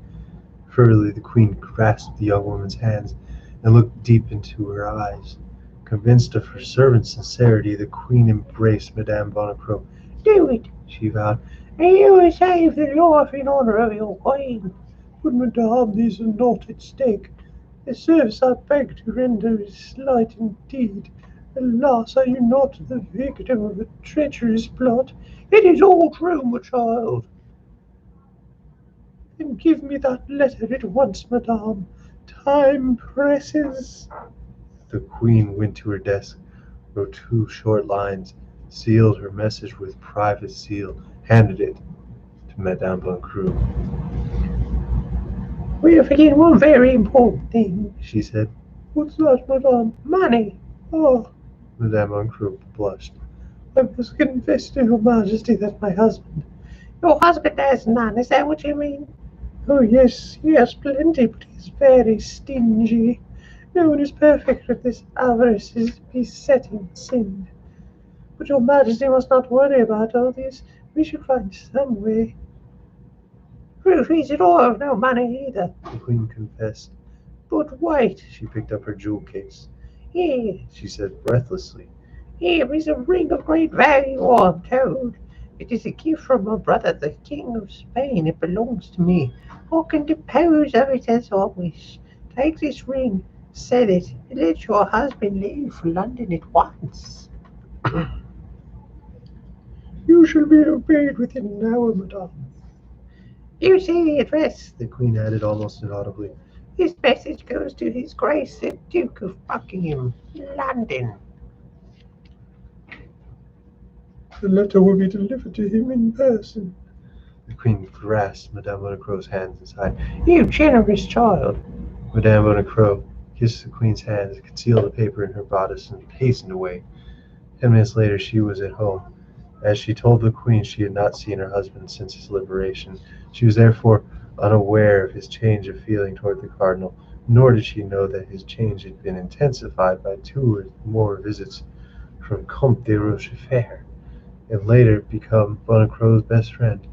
Fervently the Queen grasped the young woman's hands and looked deep into her eyes. Convinced of her servant's sincerity, the Queen embraced Madame Bonacieux. Do it, She vowed, and you will save the life and honour of your queen. But, madame, these are not at stake. The service I beg to render is slight indeed. Alas, are you not the victim of a treacherous plot? It is all true, my child. Then give me that letter at once, madame. Time presses. the Queen went to her desk, wrote 2 short lines, sealed her message with private seal, handed it to Madame Bonacieux. We are forgetting one very important thing. She said. What's that, madame? Money. Oh, Madame Bonacieux blushed. I must confess to your Majesty that my husband. Your husband has none, is that what you mean? Oh, yes, he has plenty, but he's very stingy. No one is perfect, but this avarice is besetting sin. But your Majesty must not worry about all this. We should find some way. Rupees at all, no money either, the Queen confessed. but wait. She picked up her jewel case. Here, She said breathlessly, here is a ring of great value, I'm told. It is a gift from my brother, the King of Spain. It belongs to me. I can dispose of it as I wish. Take this ring, sell it, and let your husband leave for London at once. You shall be obeyed within an hour, madame. You see the address. the Queen added almost inaudibly. This message goes to His Grace the Duke of Buckingham, London. The letter will be delivered to him in person. The Queen grasped Madame Bonaccro's hands and sighed. You generous child. Madame Bonaccro kissed the Queen's hands, concealed the paper in her bodice, and hastened away. 10 minutes later she was at home. As she told the Queen, she had not seen her husband since his liberation. She was therefore unaware of his change of feeling toward the Cardinal, nor did she know that his change had been intensified by 2 or more visits from Comte de Rochefort, and later become Bonaccro's best friend.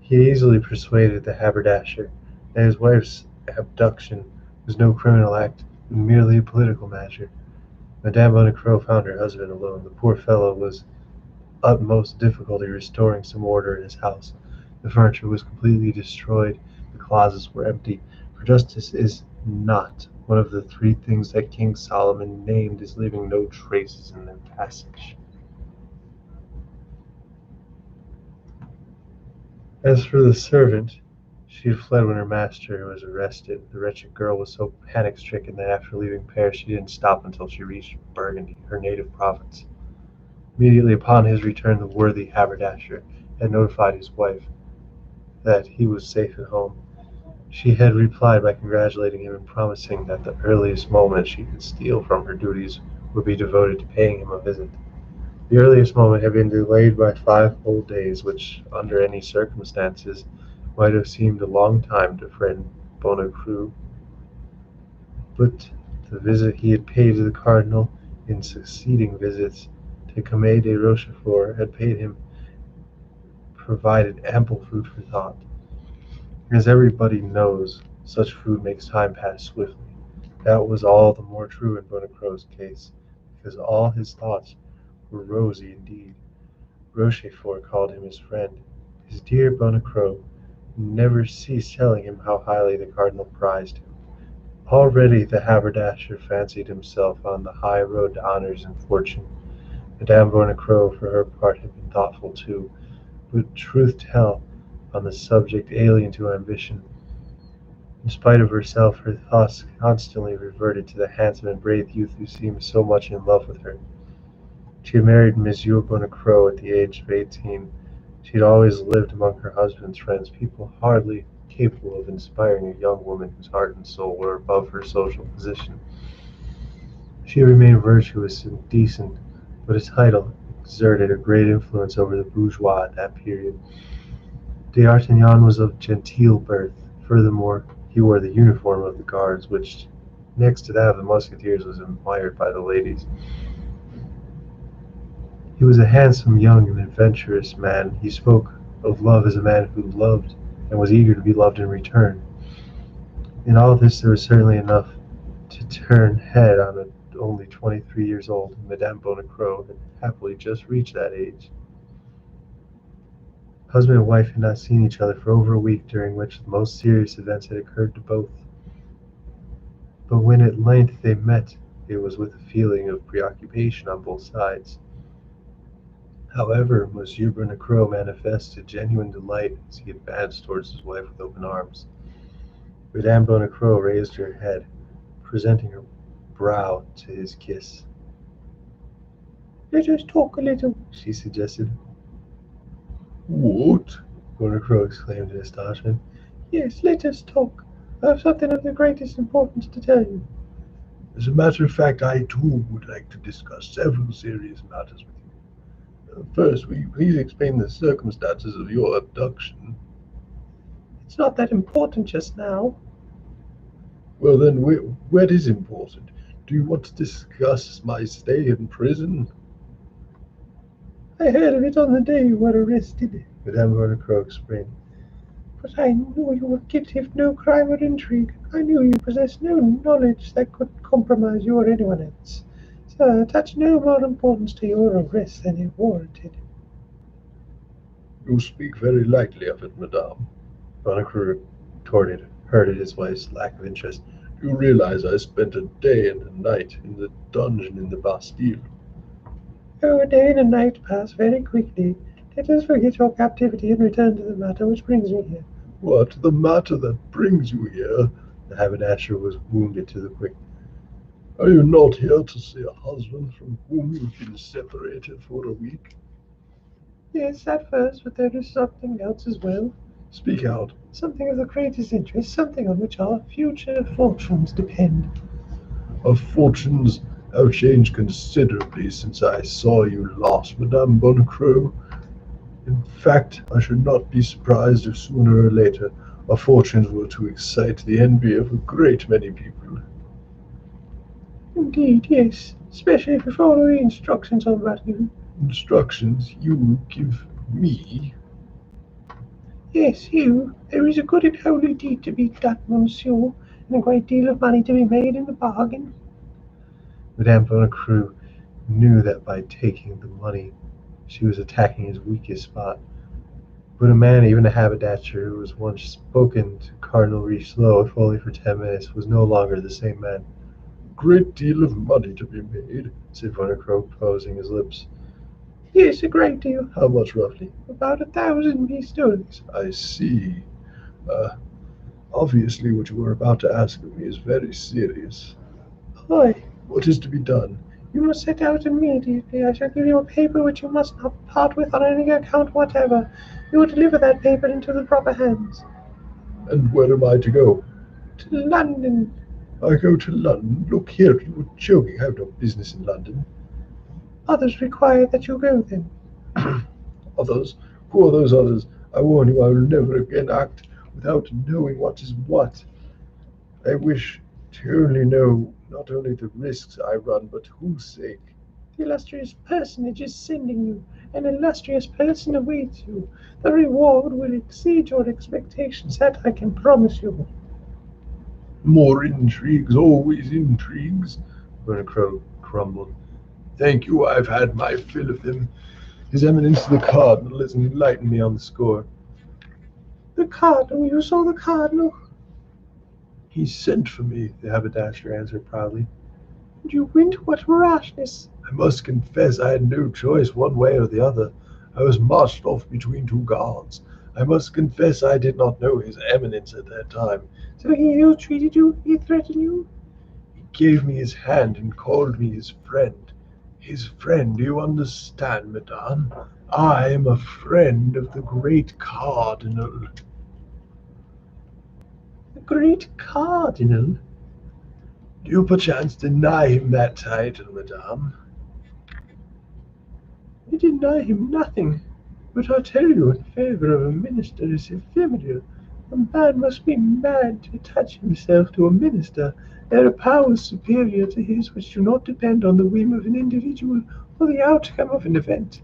He had easily persuaded the haberdasher that his wife's abduction was no criminal act, but merely a political matter. Madame Bonaccro found her husband alone. The poor fellow was utmost difficulty restoring some order in his house. The furniture was completely destroyed, the closets were empty, for justice is not one of the 3 things that King Solomon named as leaving no traces in their passage. As for the servant, she had fled when her master was arrested. The wretched girl was so panic-stricken that after leaving Paris she didn't stop until she reached Burgundy, her native province. Immediately upon his return the worthy haberdasher had notified his wife that he was safe at home. She had replied by congratulating him and promising that the earliest moment she could steal from her duties would be devoted to paying him a visit. The earliest moment had been delayed by 5 whole days, which, under any circumstances, might have seemed a long time to friend Bonaccro. But the visit he had paid to the Cardinal, in succeeding visits to Comte de Rochefort, had paid him provided ample food for thought. As everybody knows, such food makes time pass swiftly. That was all the more true in Bonaccro's case, because all his thoughts were rosy indeed. Rochefort called him his friend. His dear Bonaccro never ceased telling him how highly the Cardinal prized him. Already the haberdasher fancied himself on the high road to honours and fortune. Madame Bonaccro, for her part, had been thoughtful too, but, truth to tell, on the subject alien to ambition. In spite of herself, her thoughts constantly reverted to the handsome and brave youth who seemed so much in love with her. She had married Monsieur Bonaccro at the age of 18. She had always lived among her husband's friends, people hardly capable of inspiring a young woman whose heart and soul were above her social position. She had remained virtuous and decent, but a title exerted a great influence over the bourgeois at that period. D'Artagnan was of genteel birth. Furthermore, he wore the uniform of the Guards, which, next to that of the Musketeers, was admired by the ladies. He was a handsome, young, and adventurous man. He spoke of love as a man who loved and was eager to be loved in return. In all this there was certainly enough to turn head on a only 23 years old, and Madame Bonaccro had happily just reached that age. Husband and wife had not seen each other for over a week, during which the most serious events had occurred to both. But when at length they met, it was with a feeling of preoccupation on both sides. However, Monsieur Bonaccro manifested genuine delight as he advanced towards his wife with open arms. Madame Bonaccro raised her head, presenting her brow to his kiss. Let us talk a little, She suggested. What? Bonaccro exclaimed in astonishment. Yes, let us talk. I have something of the greatest importance to tell you. As a matter of fact, I too would like to discuss several serious matters with you. First, will you please explain the circumstances of your abduction? It's not that important just now. Well then, what is important? Do you want to discuss my stay in prison? I heard of it on the day you were arrested, Madame Bonacieux explained. but I knew you were guilty of no crime or intrigue. I knew you possessed no knowledge that could compromise you or anyone else. So I attach no more importance to your arrest than it warranted. You speak very lightly of it, madame. Bonacieux retorted, hurt at his wife's lack of interest. You realize I spent a day and a night in the dungeon in the Bastille. Oh, a day and a night pass very quickly. Let us forget your captivity and return to the matter which brings me here. What, the matter that brings you here? The haberdasher was wounded to the quick. Are you not here to see a husband from whom you've been separated for a week? Yes, at first, but there is something else as well. Speak out. Something of the greatest interest, something on which our future fortunes depend. Our fortunes have changed considerably since I saw you last, Madame Bonacieux. In fact, I should not be surprised if sooner or later our fortunes were to excite the envy of a great many people. Indeed, yes, especially if you follow the instructions on that you. Instructions you give me? Yes, you. There is a good and holy deed to be done, monsieur, and a great deal of money to be made in the bargain. Madame Bonacieux knew that by taking the money she was attacking his weakest spot. But a man, even a haberdasher, who was once spoken to Cardinal Richelieu, if only for 10 minutes, was no longer the same man. Great deal of money to be made, said Bonacieux, closing his lips. Yes, a great deal. How much roughly? About 1,000 pistoles. I see. Obviously what you were about to ask of me is very serious. Aye. What is to be done? You must set out immediately. I shall give you a paper which you must not part with on any account whatever. You will deliver that paper into the proper hands. And where am I to go? To London. I go to London? Look here, you were joking. I have no business in London. Others require that you go then. Others? Who are those others? I warn you, I will never again act without knowing what is what. I wish to only know not only the risks I run, but whose sake. The illustrious personage is sending you. An illustrious person awaits you. The reward will exceed your expectations, that I can promise you. More intrigues, always intrigues, Bonacieux grumbled. Thank you, I've had my fill of them. His Eminence the Cardinal has enlightened me on the score. The Cardinal? You saw the Cardinal? He sent for me, The haberdasher answered proudly. And you went? What rashness! I must confess I had no choice one way or the other. I was marched off between two guards. I must confess I did not know His Eminence at that time. So he ill-treated you? He threatened you? He gave me his hand and called me his friend. His friend, do you understand, madame? I am a friend of the great Cardinal. The great Cardinal? Do you perchance deny him that title, madame? I deny him nothing. But I tell you, in favor of a minister is ephemeral. A man must be mad to attach himself to a minister. There are powers superior to his which do not depend on the whim of an individual or the outcome of an event.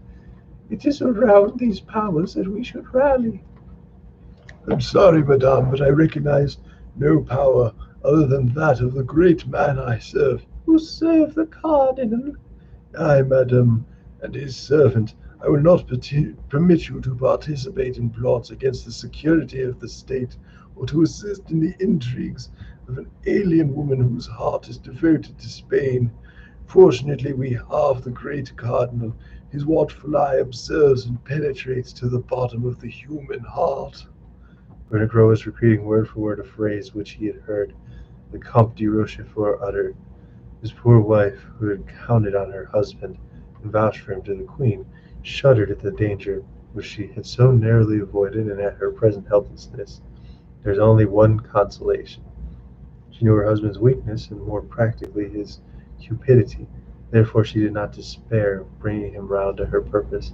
It is around these powers that we should rally. I'm sorry, madame, but I recognize no power other than that of the great man I serve. You serve the Cardinal? I, madam, and his servant. I will not permit you to participate in plots against the security of the state, or to assist in the intrigues of an alien woman whose heart is devoted to Spain. Fortunately, we have the great Cardinal. His watchful eye observes and penetrates to the bottom of the human heart. Bonacieux was repeating word for word a phrase which he had heard the Comte de Rochefort utter. His poor wife, who had counted on her husband and vouched for him to the Queen, shuddered at the danger which she had so narrowly avoided and at her present helplessness. There was only one consolation. She knew her husband's weakness, and more practically his cupidity. Therefore she did not despair of bringing him round to her purpose.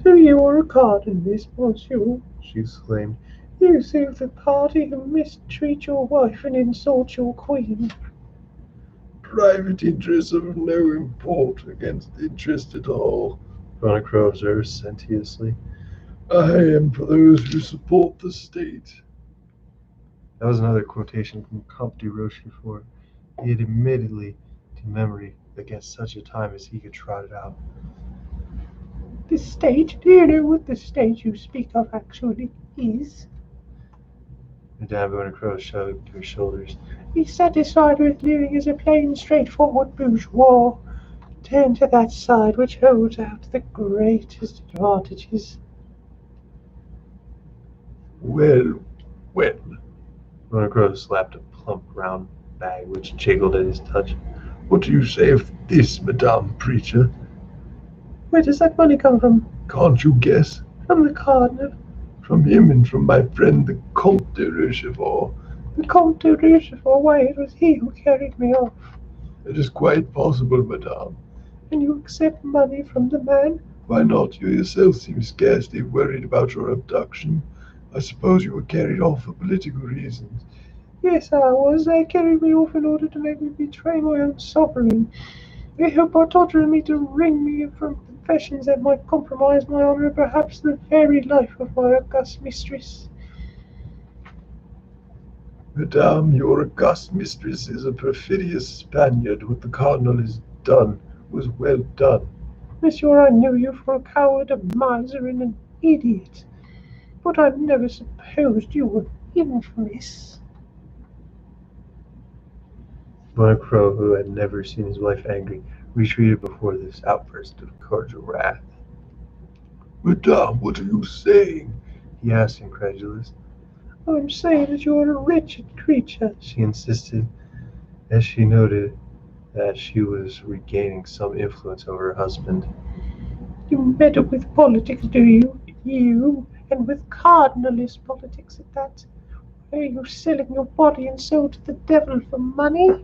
So you are a cardinalist, monsieur? She exclaimed. You save the party who mistreat your wife and insult your queen. Private interests of no import against interest at all. Bonacro observed sententiously. I am for those who support the state. That was another quotation from Comte de Rochefort. He had admittedly to memory against such a time as he could trot it out. The state? Do you know what the state you speak of actually is? Madame Bonacro shrugged her shoulders. Be satisfied with living as a plain, straightforward bourgeois. Turn to that side which holds out the greatest advantages. Well, well, Bonacro slapped a plump round bag which jiggled at his touch. what do you say of this, Madame Preacher? Where does that money come from? Can't you guess? From the Cardinal. From him and from my friend the Comte de Rochefort. The Comte de Rochefort, why, it was he who carried me off. It is quite possible, Madame. And you accept money from the man? Why not? You yourself seem scarcely worried about your abduction. I suppose you were carried off for political reasons. Yes, I was. They carried me off in order to make me betray my own sovereign. They hope by torturing me to wring me from confessions that might compromise my honor and perhaps the very life of my august mistress. Madame, your august mistress is a perfidious Spaniard. What the Cardinal has done was well done. Monsieur, I knew you for a coward, a miser, and an idiot. But I never supposed you were infamous. Bonacro, who had never seen his wife angry, retreated before this outburst of cordial wrath. Madame, what are you saying? He asked, incredulous. I'm saying that you're a wretched creature. She insisted, as she noted that she was regaining some influence over her husband. You meddle with politics, do you? You, and with cardinalist politics at that. Are you selling your body and soul to the devil for money?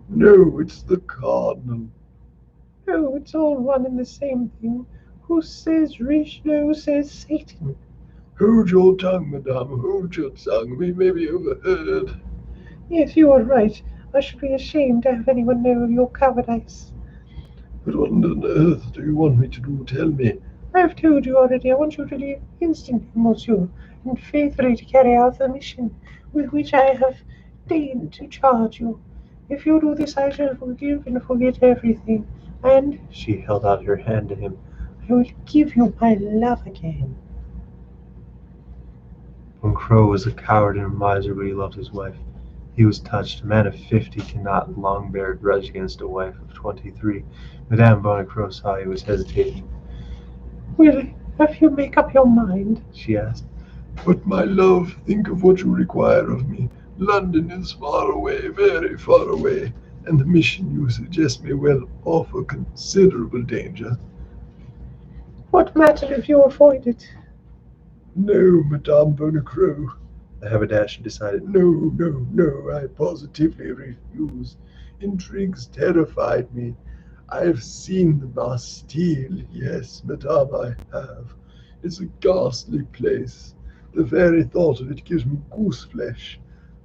No, it's the Cardinal. Oh, it's all one and the same thing. Who says Richelieu says Satan? Hold your tongue, Madame, hold your tongue. We may be overheard. Yes, you are right. I should be ashamed to have anyone know of your cowardice. But what on earth do you want me to do? Tell me. I have told you already. I want you to leave instantly, monsieur, and faithfully to carry out the mission with which I have deigned to charge you. If you do this, I shall forgive and forget everything, and She held out her hand to him. I will give you my love again. Bonacro was a coward and a miser, but he loved his wife. He was touched. A man of 50 cannot long bear a grudge against a wife of 23. Madame Bonacro saw he was hesitating. Will have you make up your mind? She asked. But, my love, think of what you require of me. London is far away, very far away, and the mission you suggest may well offer considerable danger. What matter if you avoid it? No, Madame Bonacro. The haberdasher decided. No, I positively refuse. Intrigues terrified me. I have seen the Bastille. Yes, Madame, I have. It's a ghastly place. The very thought of it gives me gooseflesh.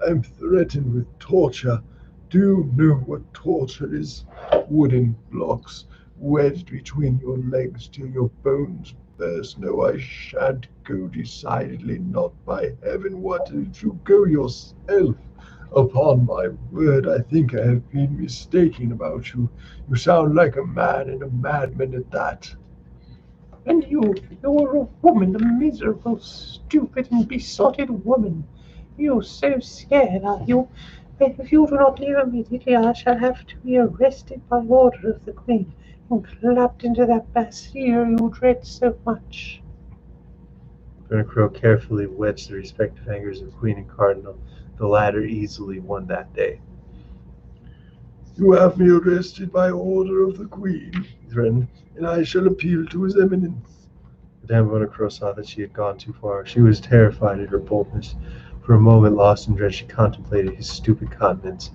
I am threatened with torture. Do you know what torture is? Wooden blocks wedged between your legs till your bones burst. No, I shan't go, decidedly not. By heaven, what if you go yourself? Upon my word, I think I have been mistaken about you. You sound like a man, and a madman at that. And you're a woman, a miserable, stupid, and besotted woman. You're so scared, are you? But if you do not leave immediately, I shall have to be arrested by order of the Queen and clapped into that Bastille you dread so much. Bonacro carefully wedged the respective fingers of Queen and Cardinal. The latter easily won that day. You have me arrested by order of the Queen, He threatened. and I shall appeal to His Eminence. Madame Bonacro saw that she had gone too far. She was terrified at her boldness. For a moment, lost in dread, she contemplated his stupid countenance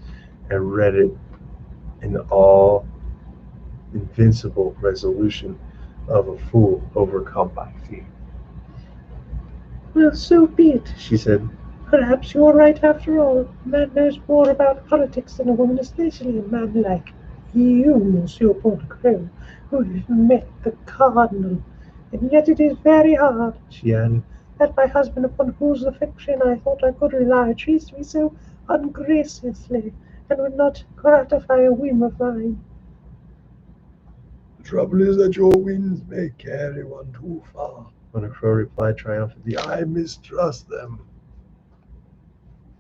and read it in all invincible resolution of a fool overcome by fear. Well, so be it, She said. Perhaps you are right after all. A man knows more about politics than a woman, especially a man like You, Monsieur Portcrow, who have met the Cardinal. And yet it is very hard, she added, that my husband, upon whose affection I thought I could rely, treats me so ungraciously, and would not gratify a whim of mine. The trouble is that your winds may carry one too far, Monocro replied triumphantly. I mistrust them.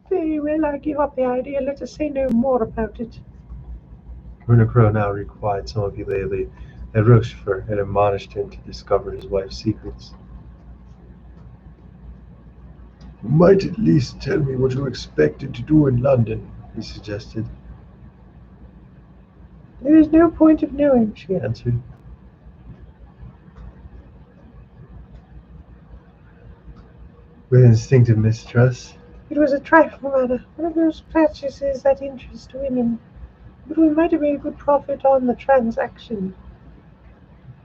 Very well, I give up the idea. Let us say no more about it. Runacrow now required some of Eulalie that Rochefort had admonished him to discover his wife's secrets. You might at least tell me what you expected to do in London, he suggested. There is no point of knowing, she answered. With instinctive mistrust. It was a trifling matter, one of those purchases that interest women. But we might have made good profit on the transaction.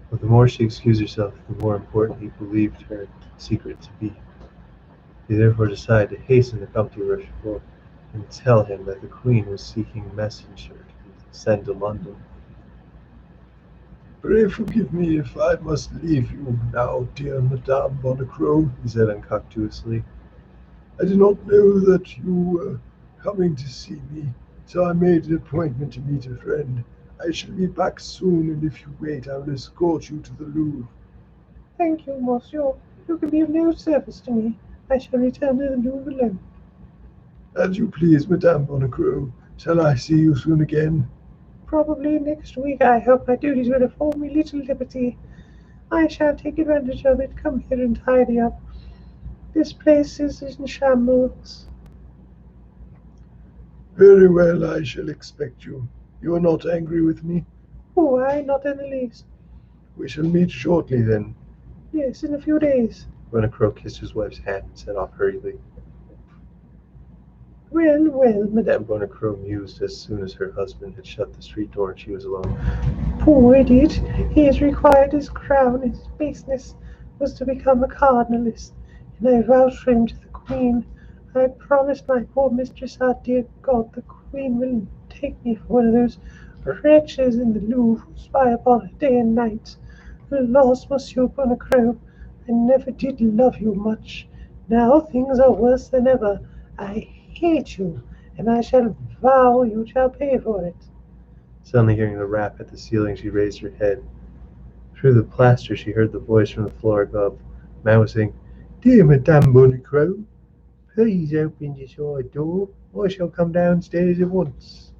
But the more she excused herself, the more important he believed her secret to be. He therefore decided to hasten to come to Rochefort and tell him that the Queen was seeking a messenger to send to London. Pray forgive me if I must leave you now, dear Madame Bonacrow, he said unctuously. I did not know that you were coming to see me, so I made an appointment to meet a friend. I shall be back soon, and if you wait, I will escort you to the Louvre. Thank you, monsieur. You can be of no service to me. I shall return to the Louvre alone. As you please, Madame Bonacrow. Shall I see you soon again? Probably next week. I hope my duties will afford me little liberty. I shall take advantage of it. Come here and tidy up. This place is in shambles. Very well, I shall expect you. You are not angry with me? Oh, I not in the least. We shall meet shortly, then. Yes, in a few days. Bonacrow kissed his wife's hand and set off hurriedly. Well, well, Madame Bonacrow mused as soon as her husband had shut the street door and she was alone. Poor idiot! He has required his crown. His baseness was to become a cardinalist, and I vouched for him to the Queen. I promised my poor mistress, our dear God, the Queen will take me for one of those wretches in the Louvre who spy upon her day and night. Alas, Monsieur Bonacrow, I never did love you much. Now things are worse than ever. I hate you, and I shall vow you shall pay for it. Suddenly hearing the rap at the ceiling, she raised her head. Through the plaster she heard the voice from the floor above. The man was saying, "Dear Madame Bonacrow, please open the side door. I shall come downstairs at once."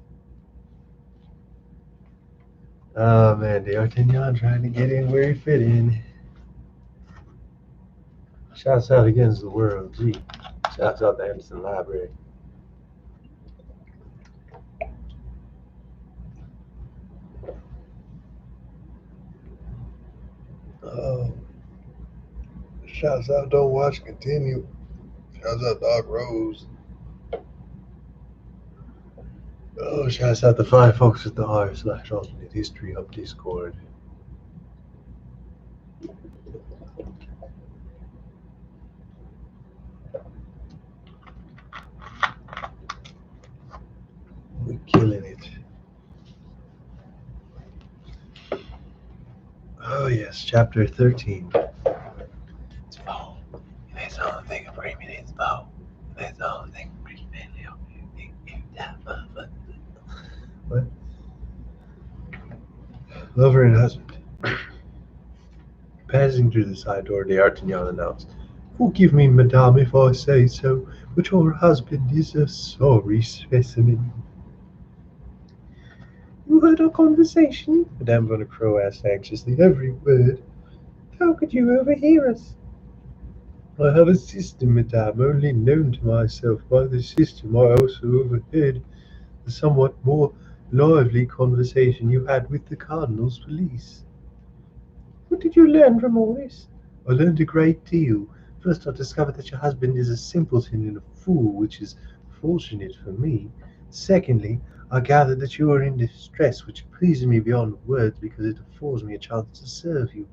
Oh man, D'Artagnan trying to get in where he fit in. Shouts out against the world. Gee. Shouts out to Anderson Library. Oh, shouts out, don't watch, continue. Shouts out, Dark Rose. Oh, shouts out the fine folks at the r/alternate history of Discord. We're killing it. Oh yes, chapter 13. It's fall. That's the only thing I'm bringing is fall. That's the only thing I'm bringing What? Lover and husband. Passing through the side door, D'Artagnan announced, "Forgive me, madame, if I say so, but your husband is a sorry specimen." You heard our conversation? Madame Bonacrow asked anxiously. "Every word." How could you overhear us? "I have a system, madame, only known to myself. By the system I also overheard the somewhat more lively conversation you had with the cardinal's police." What did you learn from all this? "I learned a great deal. First, I discovered that your husband is a simpleton and a fool, which is fortunate for me. Secondly, I gathered that you are in distress, which pleases me beyond words because it affords me a chance to serve you.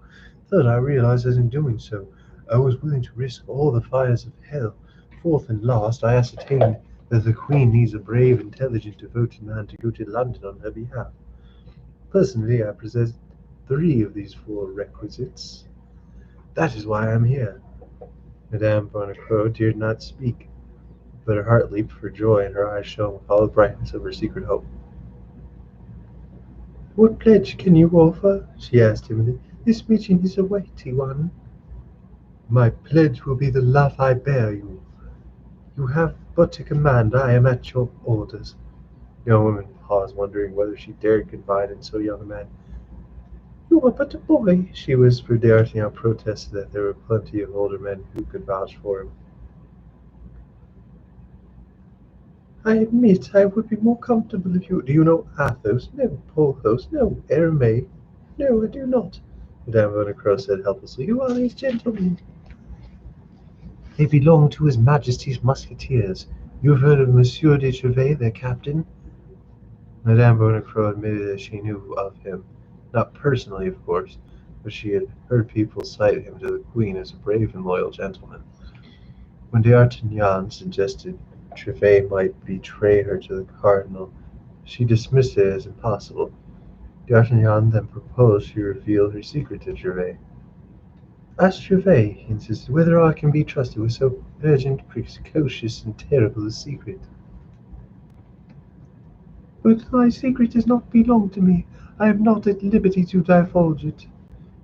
Third, I realized that in doing so, I was willing to risk all the fires of hell. Fourth and last, I ascertained that the Queen needs a brave, intelligent, devoted man to go to London on her behalf." Personally, I possess 3 of these 4 requisites. That is why I am here." Madame Bonacieux dared not speak, but her heart leaped for joy and her eyes shone with all the brightness of her secret hope. "What pledge can you offer?" she asked timidly. "This mission is a weighty one." "My pledge will be the love I bear you. You have but to command, I am at your orders." The young woman paused, wondering whether she dared confide in so young a man. "You are but a boy," she whispered. D'Artagnan protested that there were plenty of older men who could vouch for him. "I admit I would be more comfortable if you—" "Do you know Athos?" "No." "Porthos?" "No." "Aramis?" "No, I do not," Madame Bonacieux said helplessly. "Who are these gentlemen?" "They belong to his Majesty's Musketeers. You have heard of Monsieur de Trevaux, their captain?" Madame Bonacieux admitted that she knew of him, not personally, of course, but she had heard people cite him to the Queen as a brave and loyal gentleman. When D'Artagnan suggested Trevaux might betray her to the cardinal, she dismissed it as impossible. D'Artagnan then proposed she reveal her secret to Trevaux. "Ask Trevaux," he insisted, "whether I can be trusted with so urgent, precocious, and terrible a secret." "But my secret does not belong to me. I am not at liberty to divulge it."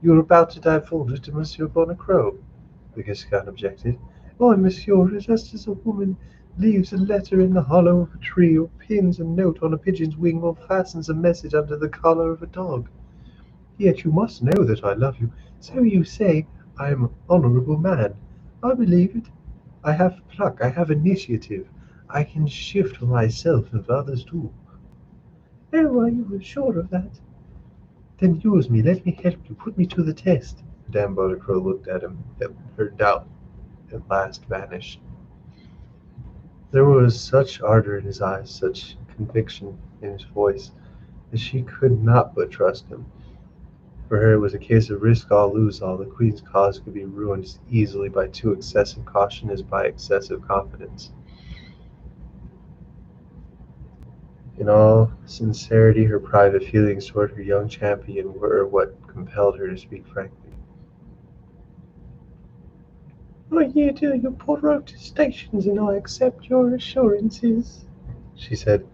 "You are about to divulge it to Monsieur Bonacieux," the Gascon objected. "Why, monsieur, just as a woman leaves a letter in the hollow of a tree, or pins a note on a pigeon's wing, or fastens a message under the collar of a dog. Yet you must know that I love you. So you say I am an honorable man. I believe it. I have pluck, I have initiative. I can shift for myself and for others too." "Oh, are you sure of that?" "Then use me, let me help you, put me to the test." Madame Bonacieux looked at him, and her doubt at last vanished. There was such ardor in his eyes, such conviction in his voice, that she could not but trust him. For her it was a case of risk all, lose all. The Queen's cause could be ruined as easily by too excessive caution as by excessive confidence. In all sincerity, her private feelings toward her young champion were what compelled her to speak frankly. "I yield to your protestations, and I accept your assurances," she said.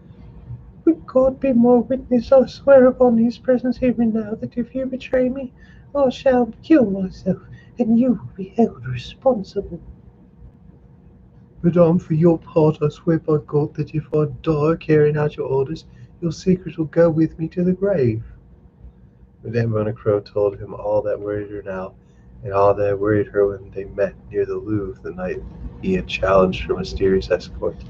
"Would God be my witness, I swear upon his presence here and now, that if you betray me, I shall kill myself, and you will be held responsible." "Madame, for your part, I swear by God that if I die carrying out your orders, your secret will go with me to the grave." Madame Bonacieux told him all that worried her now, and all that worried her when they met near the Louvre the night he had challenged her mysterious escort.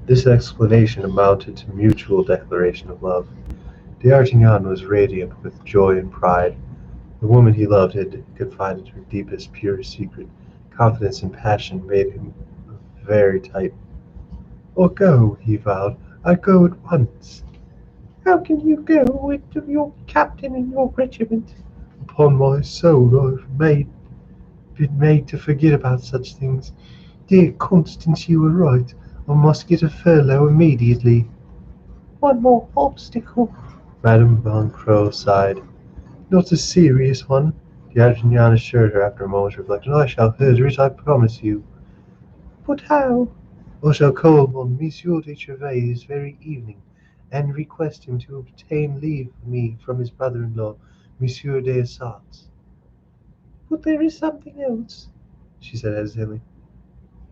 This explanation amounted to mutual declaration of love. D'Artagnan was radiant with joy and pride. The woman he loved had confided her deepest, purest secret. Confidence and passion made him a very Titan. "I'll go," he vowed. "I go at once." "How can you go with your captain and your regiment?" "Upon my soul, been made to forget about such things. Dear Constance, you were right. I must get a furlough immediately." "One more obstacle." Madame Bonacieux sighed. "Not a serious one," D'Artagnan assured her after a moment's reflection. "I shall hurdle it, I promise you." "But how?" "I shall call on Monsieur de Trevaux this very evening, and request him to obtain leave for me from his brother-in-law, Monsieur des Essarts." "But there is something else," she said hesitantly.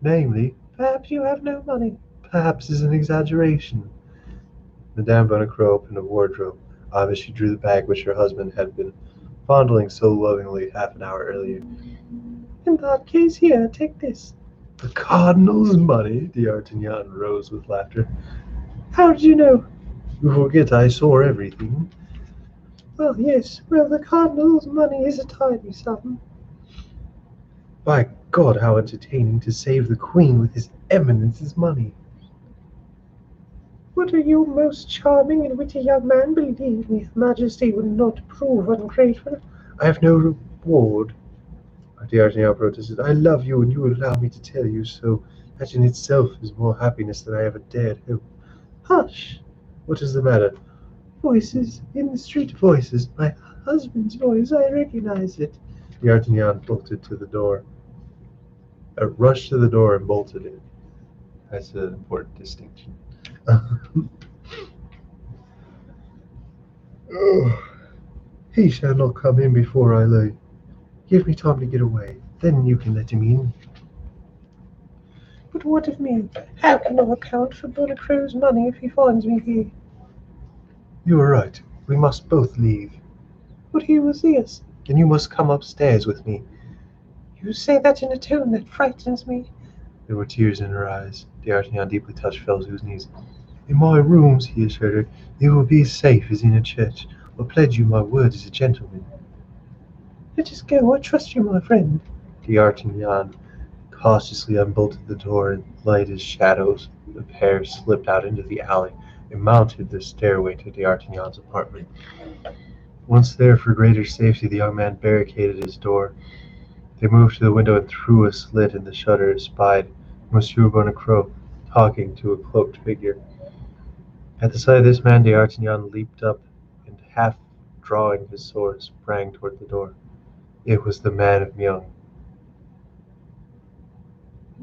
"Namely?" "Perhaps you have no money." "Perhaps is an exaggeration." Madame Bonacieux opened a wardrobe. Out of it she drew the bag which her husband had been fondling so lovingly half an hour earlier. "In that case, here, take this." "The cardinal's money?" D'Artagnan rose with laughter. "How did you know?" "You forget I saw everything." "Well, yes. Well, the cardinal's money is a tidy sum." "By God, how entertaining to save the Queen with his Eminence's money!" "What are you, most charming and witty young man? Believe me, Her Majesty will not prove ungrateful." "I have no reward," D'Artagnan protested. "I love you, and you will allow me to tell you so. That in itself is more happiness than I ever dared hope." "Hush!" "What is the matter?" Voices in the street, voices. My husband's voice, I recognize it. D'Artagnan bolted to the door, rushed to the door and bolted it. That's an important distinction. Oh, he shall not come in before I leave. Give me time to get away, then you can let him in. But what of me? How can I account for Bonacro's money if he finds me here? You are right. We must both leave. But he will see us. And you must come upstairs with me. You say that in a tone that frightens me. There were tears in her eyes. D'Artagnan, deeply touched, fell to his knees. In my rooms, he assured her, you will be as safe as in a church. I pledge you my word as a gentleman. Let us go. I trust you, my friend. D'Artagnan cautiously unbolted the door and light as shadows. The pair slipped out into the alley and mounted the stairway to D'Artagnan's apartment. Once there, for greater safety, the young man barricaded his door. They moved to the window and through a slit in the shutter spied Monsieur Bonacroix talking to a cloaked figure. At the sight of this man, D'Artagnan leaped up and, half drawing his sword, sprang toward the door. It was the man of Meung.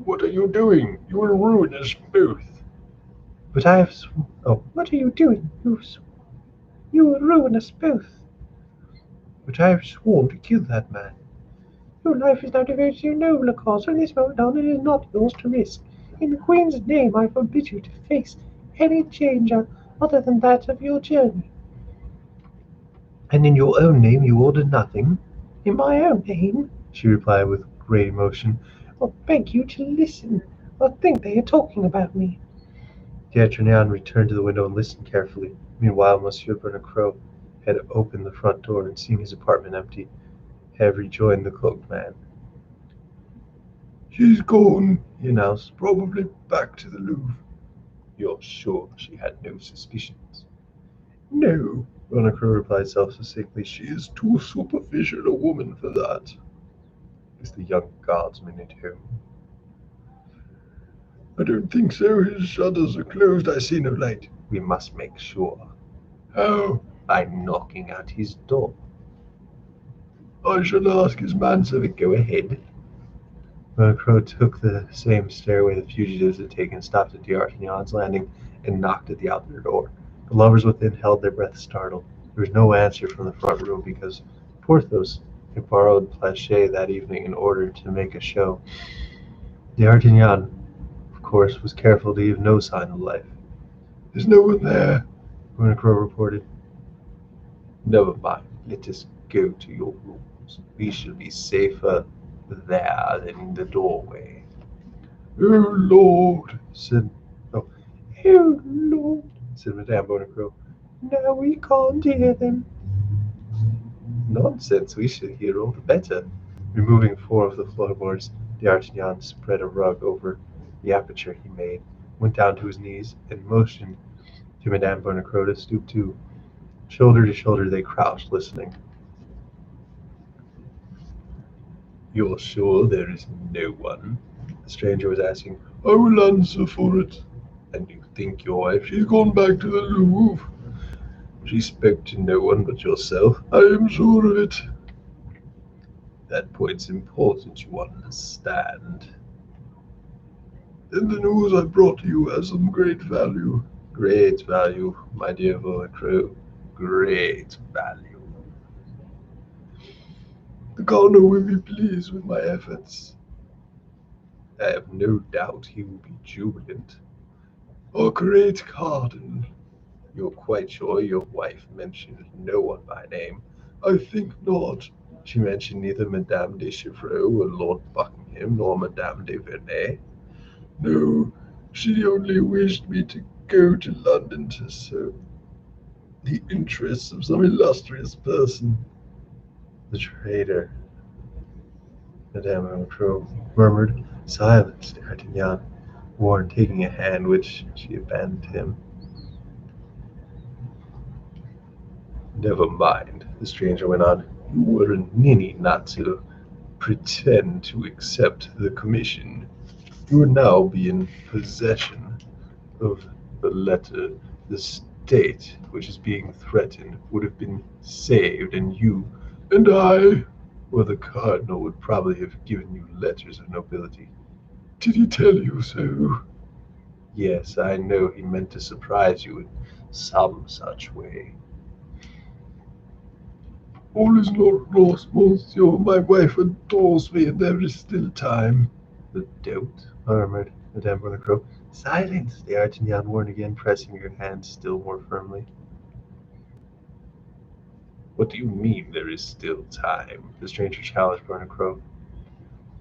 What are you doing? You will ruin us both. But I have What are you doing? You will ruin us both. but I have sworn to kill that man. Your life is now devoted to your nobler cause. From this moment on, it is not yours to risk. In the Queen's name, I forbid you to face any danger other than that of your journey. And in your own name you order nothing? In my own name, She replied with great emotion. I beg you to listen. I think they are talking about me. D'Artagnan returned to the window and listened carefully. Meanwhile, Monsieur Bernacroix had opened the front door and, seeing his apartment empty, had rejoined the cloaked man. She's gone, He announced. probably back to the Louvre. You're sure she had no suspicions? No, Bernacroix replied self-succinctly. she is too superficial a woman for that. Is the young guardsman at home? I don't think so. His shutters are closed. I see no light. We must make sure How? by knocking at his door. I shall ask his manservant. Go ahead. Bernacroix took the same stairway the fugitives had taken, stopped at D'Artagnan's landing, and knocked at the outer door. The lovers within held their breath startled. There was no answer from the front room because Porthos had borrowed Planchet that evening in order to make a show. D'Artagnan, of course, was careful to give no sign of life. There's no one there. Bernacroix reported. Never mind. Let us go to your rooms. We shall be safer there than in the doorway, Oh, Lord. said Oh, Lord, said Madame Bonnecroix. now we can't hear them. Nonsense, we should hear all the better. Removing 4 of the floorboards, D'Artagnan spread a rug over the aperture he made, went down to his knees, and motioned to Madame Bonnecroix to stoop too. Shoulder to shoulder they crouched, listening. You're sure there is no one? The stranger was asking. I will answer for it. And you think your wife? She's gone back to the Louvre. She spoke to no one but yourself? I am sure of it. That point's important, you understand. Then the news I brought to you has some great value. Great value, my dear Bonnecroix. Great value. The cardinal will be pleased with my efforts. I have no doubt he will be jubilant. Our great cardinal. You're quite sure your wife mentioned no one by name? I think not. She mentioned neither Madame de Chevreuse or Lord Buckingham nor Madame de Verney. No, she only wished me to go to London to serve the interests of some illustrious person. The traitor, Madame Bonnecroix murmured. Silence, D'Artagnan warned, taking a hand which she abandoned him. Never mind, the stranger went on. You were a ninny not to pretend to accept the commission. You would now be in possession of the letter, the state, which is being threatened, would have been saved, and you and I, well, the cardinal would probably have given you letters of nobility. Did he tell you so? Yes, I know he meant to surprise you in some such way. All is not lost, monsieur. My wife adores me, and there is still time. The doubt, murmured Madame Bonacieux. Silence! D'Artagnan warned again, pressing her hand still more firmly. What do you mean there is still time? The stranger challenged Bonacieux.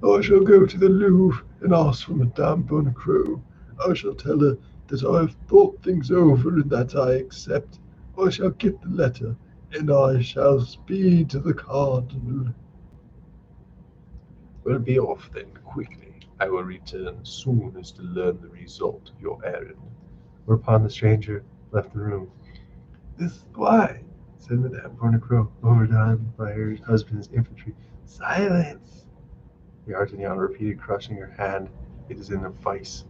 I shall go to the Louvre and ask for Madame Bonacieux. I shall tell her that I have thought things over and that I accept. I shall get the letter, and I shall speed to the cardinal. Well, be off then, quickly. I will return soon as to learn the result of your errand. Whereupon the stranger left the room. This why, said Madame Bonacieux, overdone by her husband's infantry. Silence! D'Artagnan repeated, crushing her hand. It is in a vice.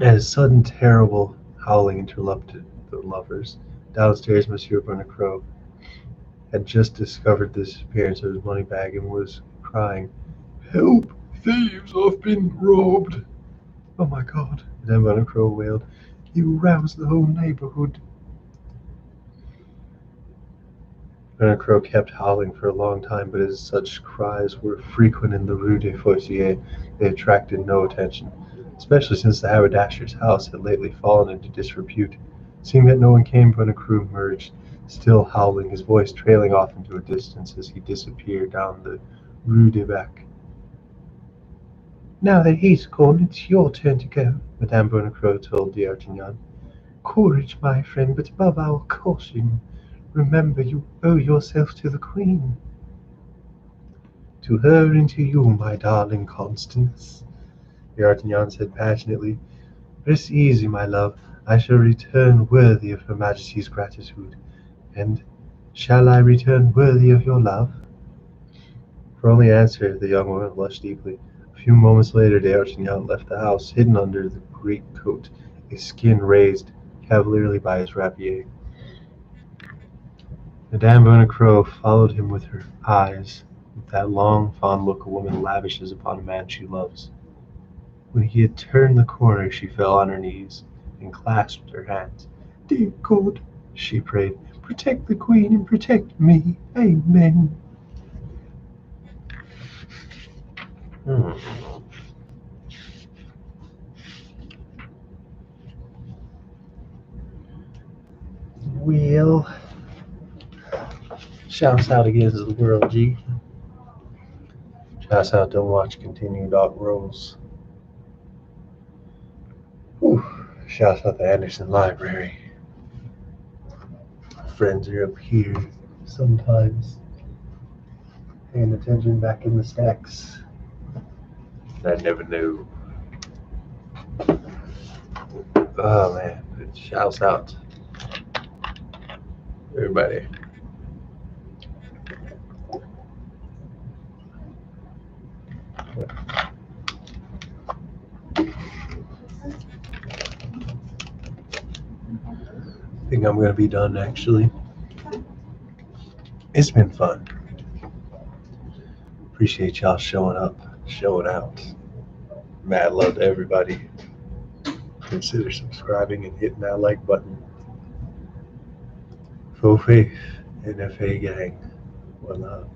As sudden terrible howling interrupted the lovers. Downstairs, Monsieur Bonacieux had just discovered the disappearance of his money bag and was crying, Help! Thieves! I've been robbed! Oh my God! Madame Bonacieux wailed. You roused the whole neighborhood. Bonacieux kept howling for a long time, but as such cries were frequent in the Rue des Fossoyeurs, they attracted no attention, especially since the haberdasher's house had lately fallen into disrepute. Seeing that no one came, Bonacieux emerged, still howling, his voice trailing off into a distance as he disappeared down the Rue des Bacs. Now that he's gone, it's your turn to go, Madame Bonacieux told D'Artagnan. Courage, my friend, but above all caution. Remember, you owe yourself to the Queen. To her and to you, my darling Constance, D'Artagnan said passionately. Rest easy, my love. I shall return worthy of Her Majesty's gratitude. And shall I return worthy of your love? For only answer, the young woman blushed deeply. A few moments later, D'Artagnan left the house, hidden under the greatcoat, his skin raised cavalierly by his rapier. Madame Bonacieux followed him with her eyes, with that long, fond look a woman lavishes upon a man she loves. When he had turned the corner, she fell on her knees and clasped her hands. Dear God, she prayed, protect the Queen and protect me. Amen. Well, shouts out against the world, G. Shouts out, don't watch Continue Dog Rolls. Shouts out the Anderson Library. Friends are up here sometimes, paying attention back in the stacks. I never knew. Oh man, shouts out everybody. I think I'm gonna be done actually. It's been fun. Appreciate y'all showing up, showing out. Mad love to everybody. Consider subscribing and hitting that like button. Full faith, NFA gang. One love.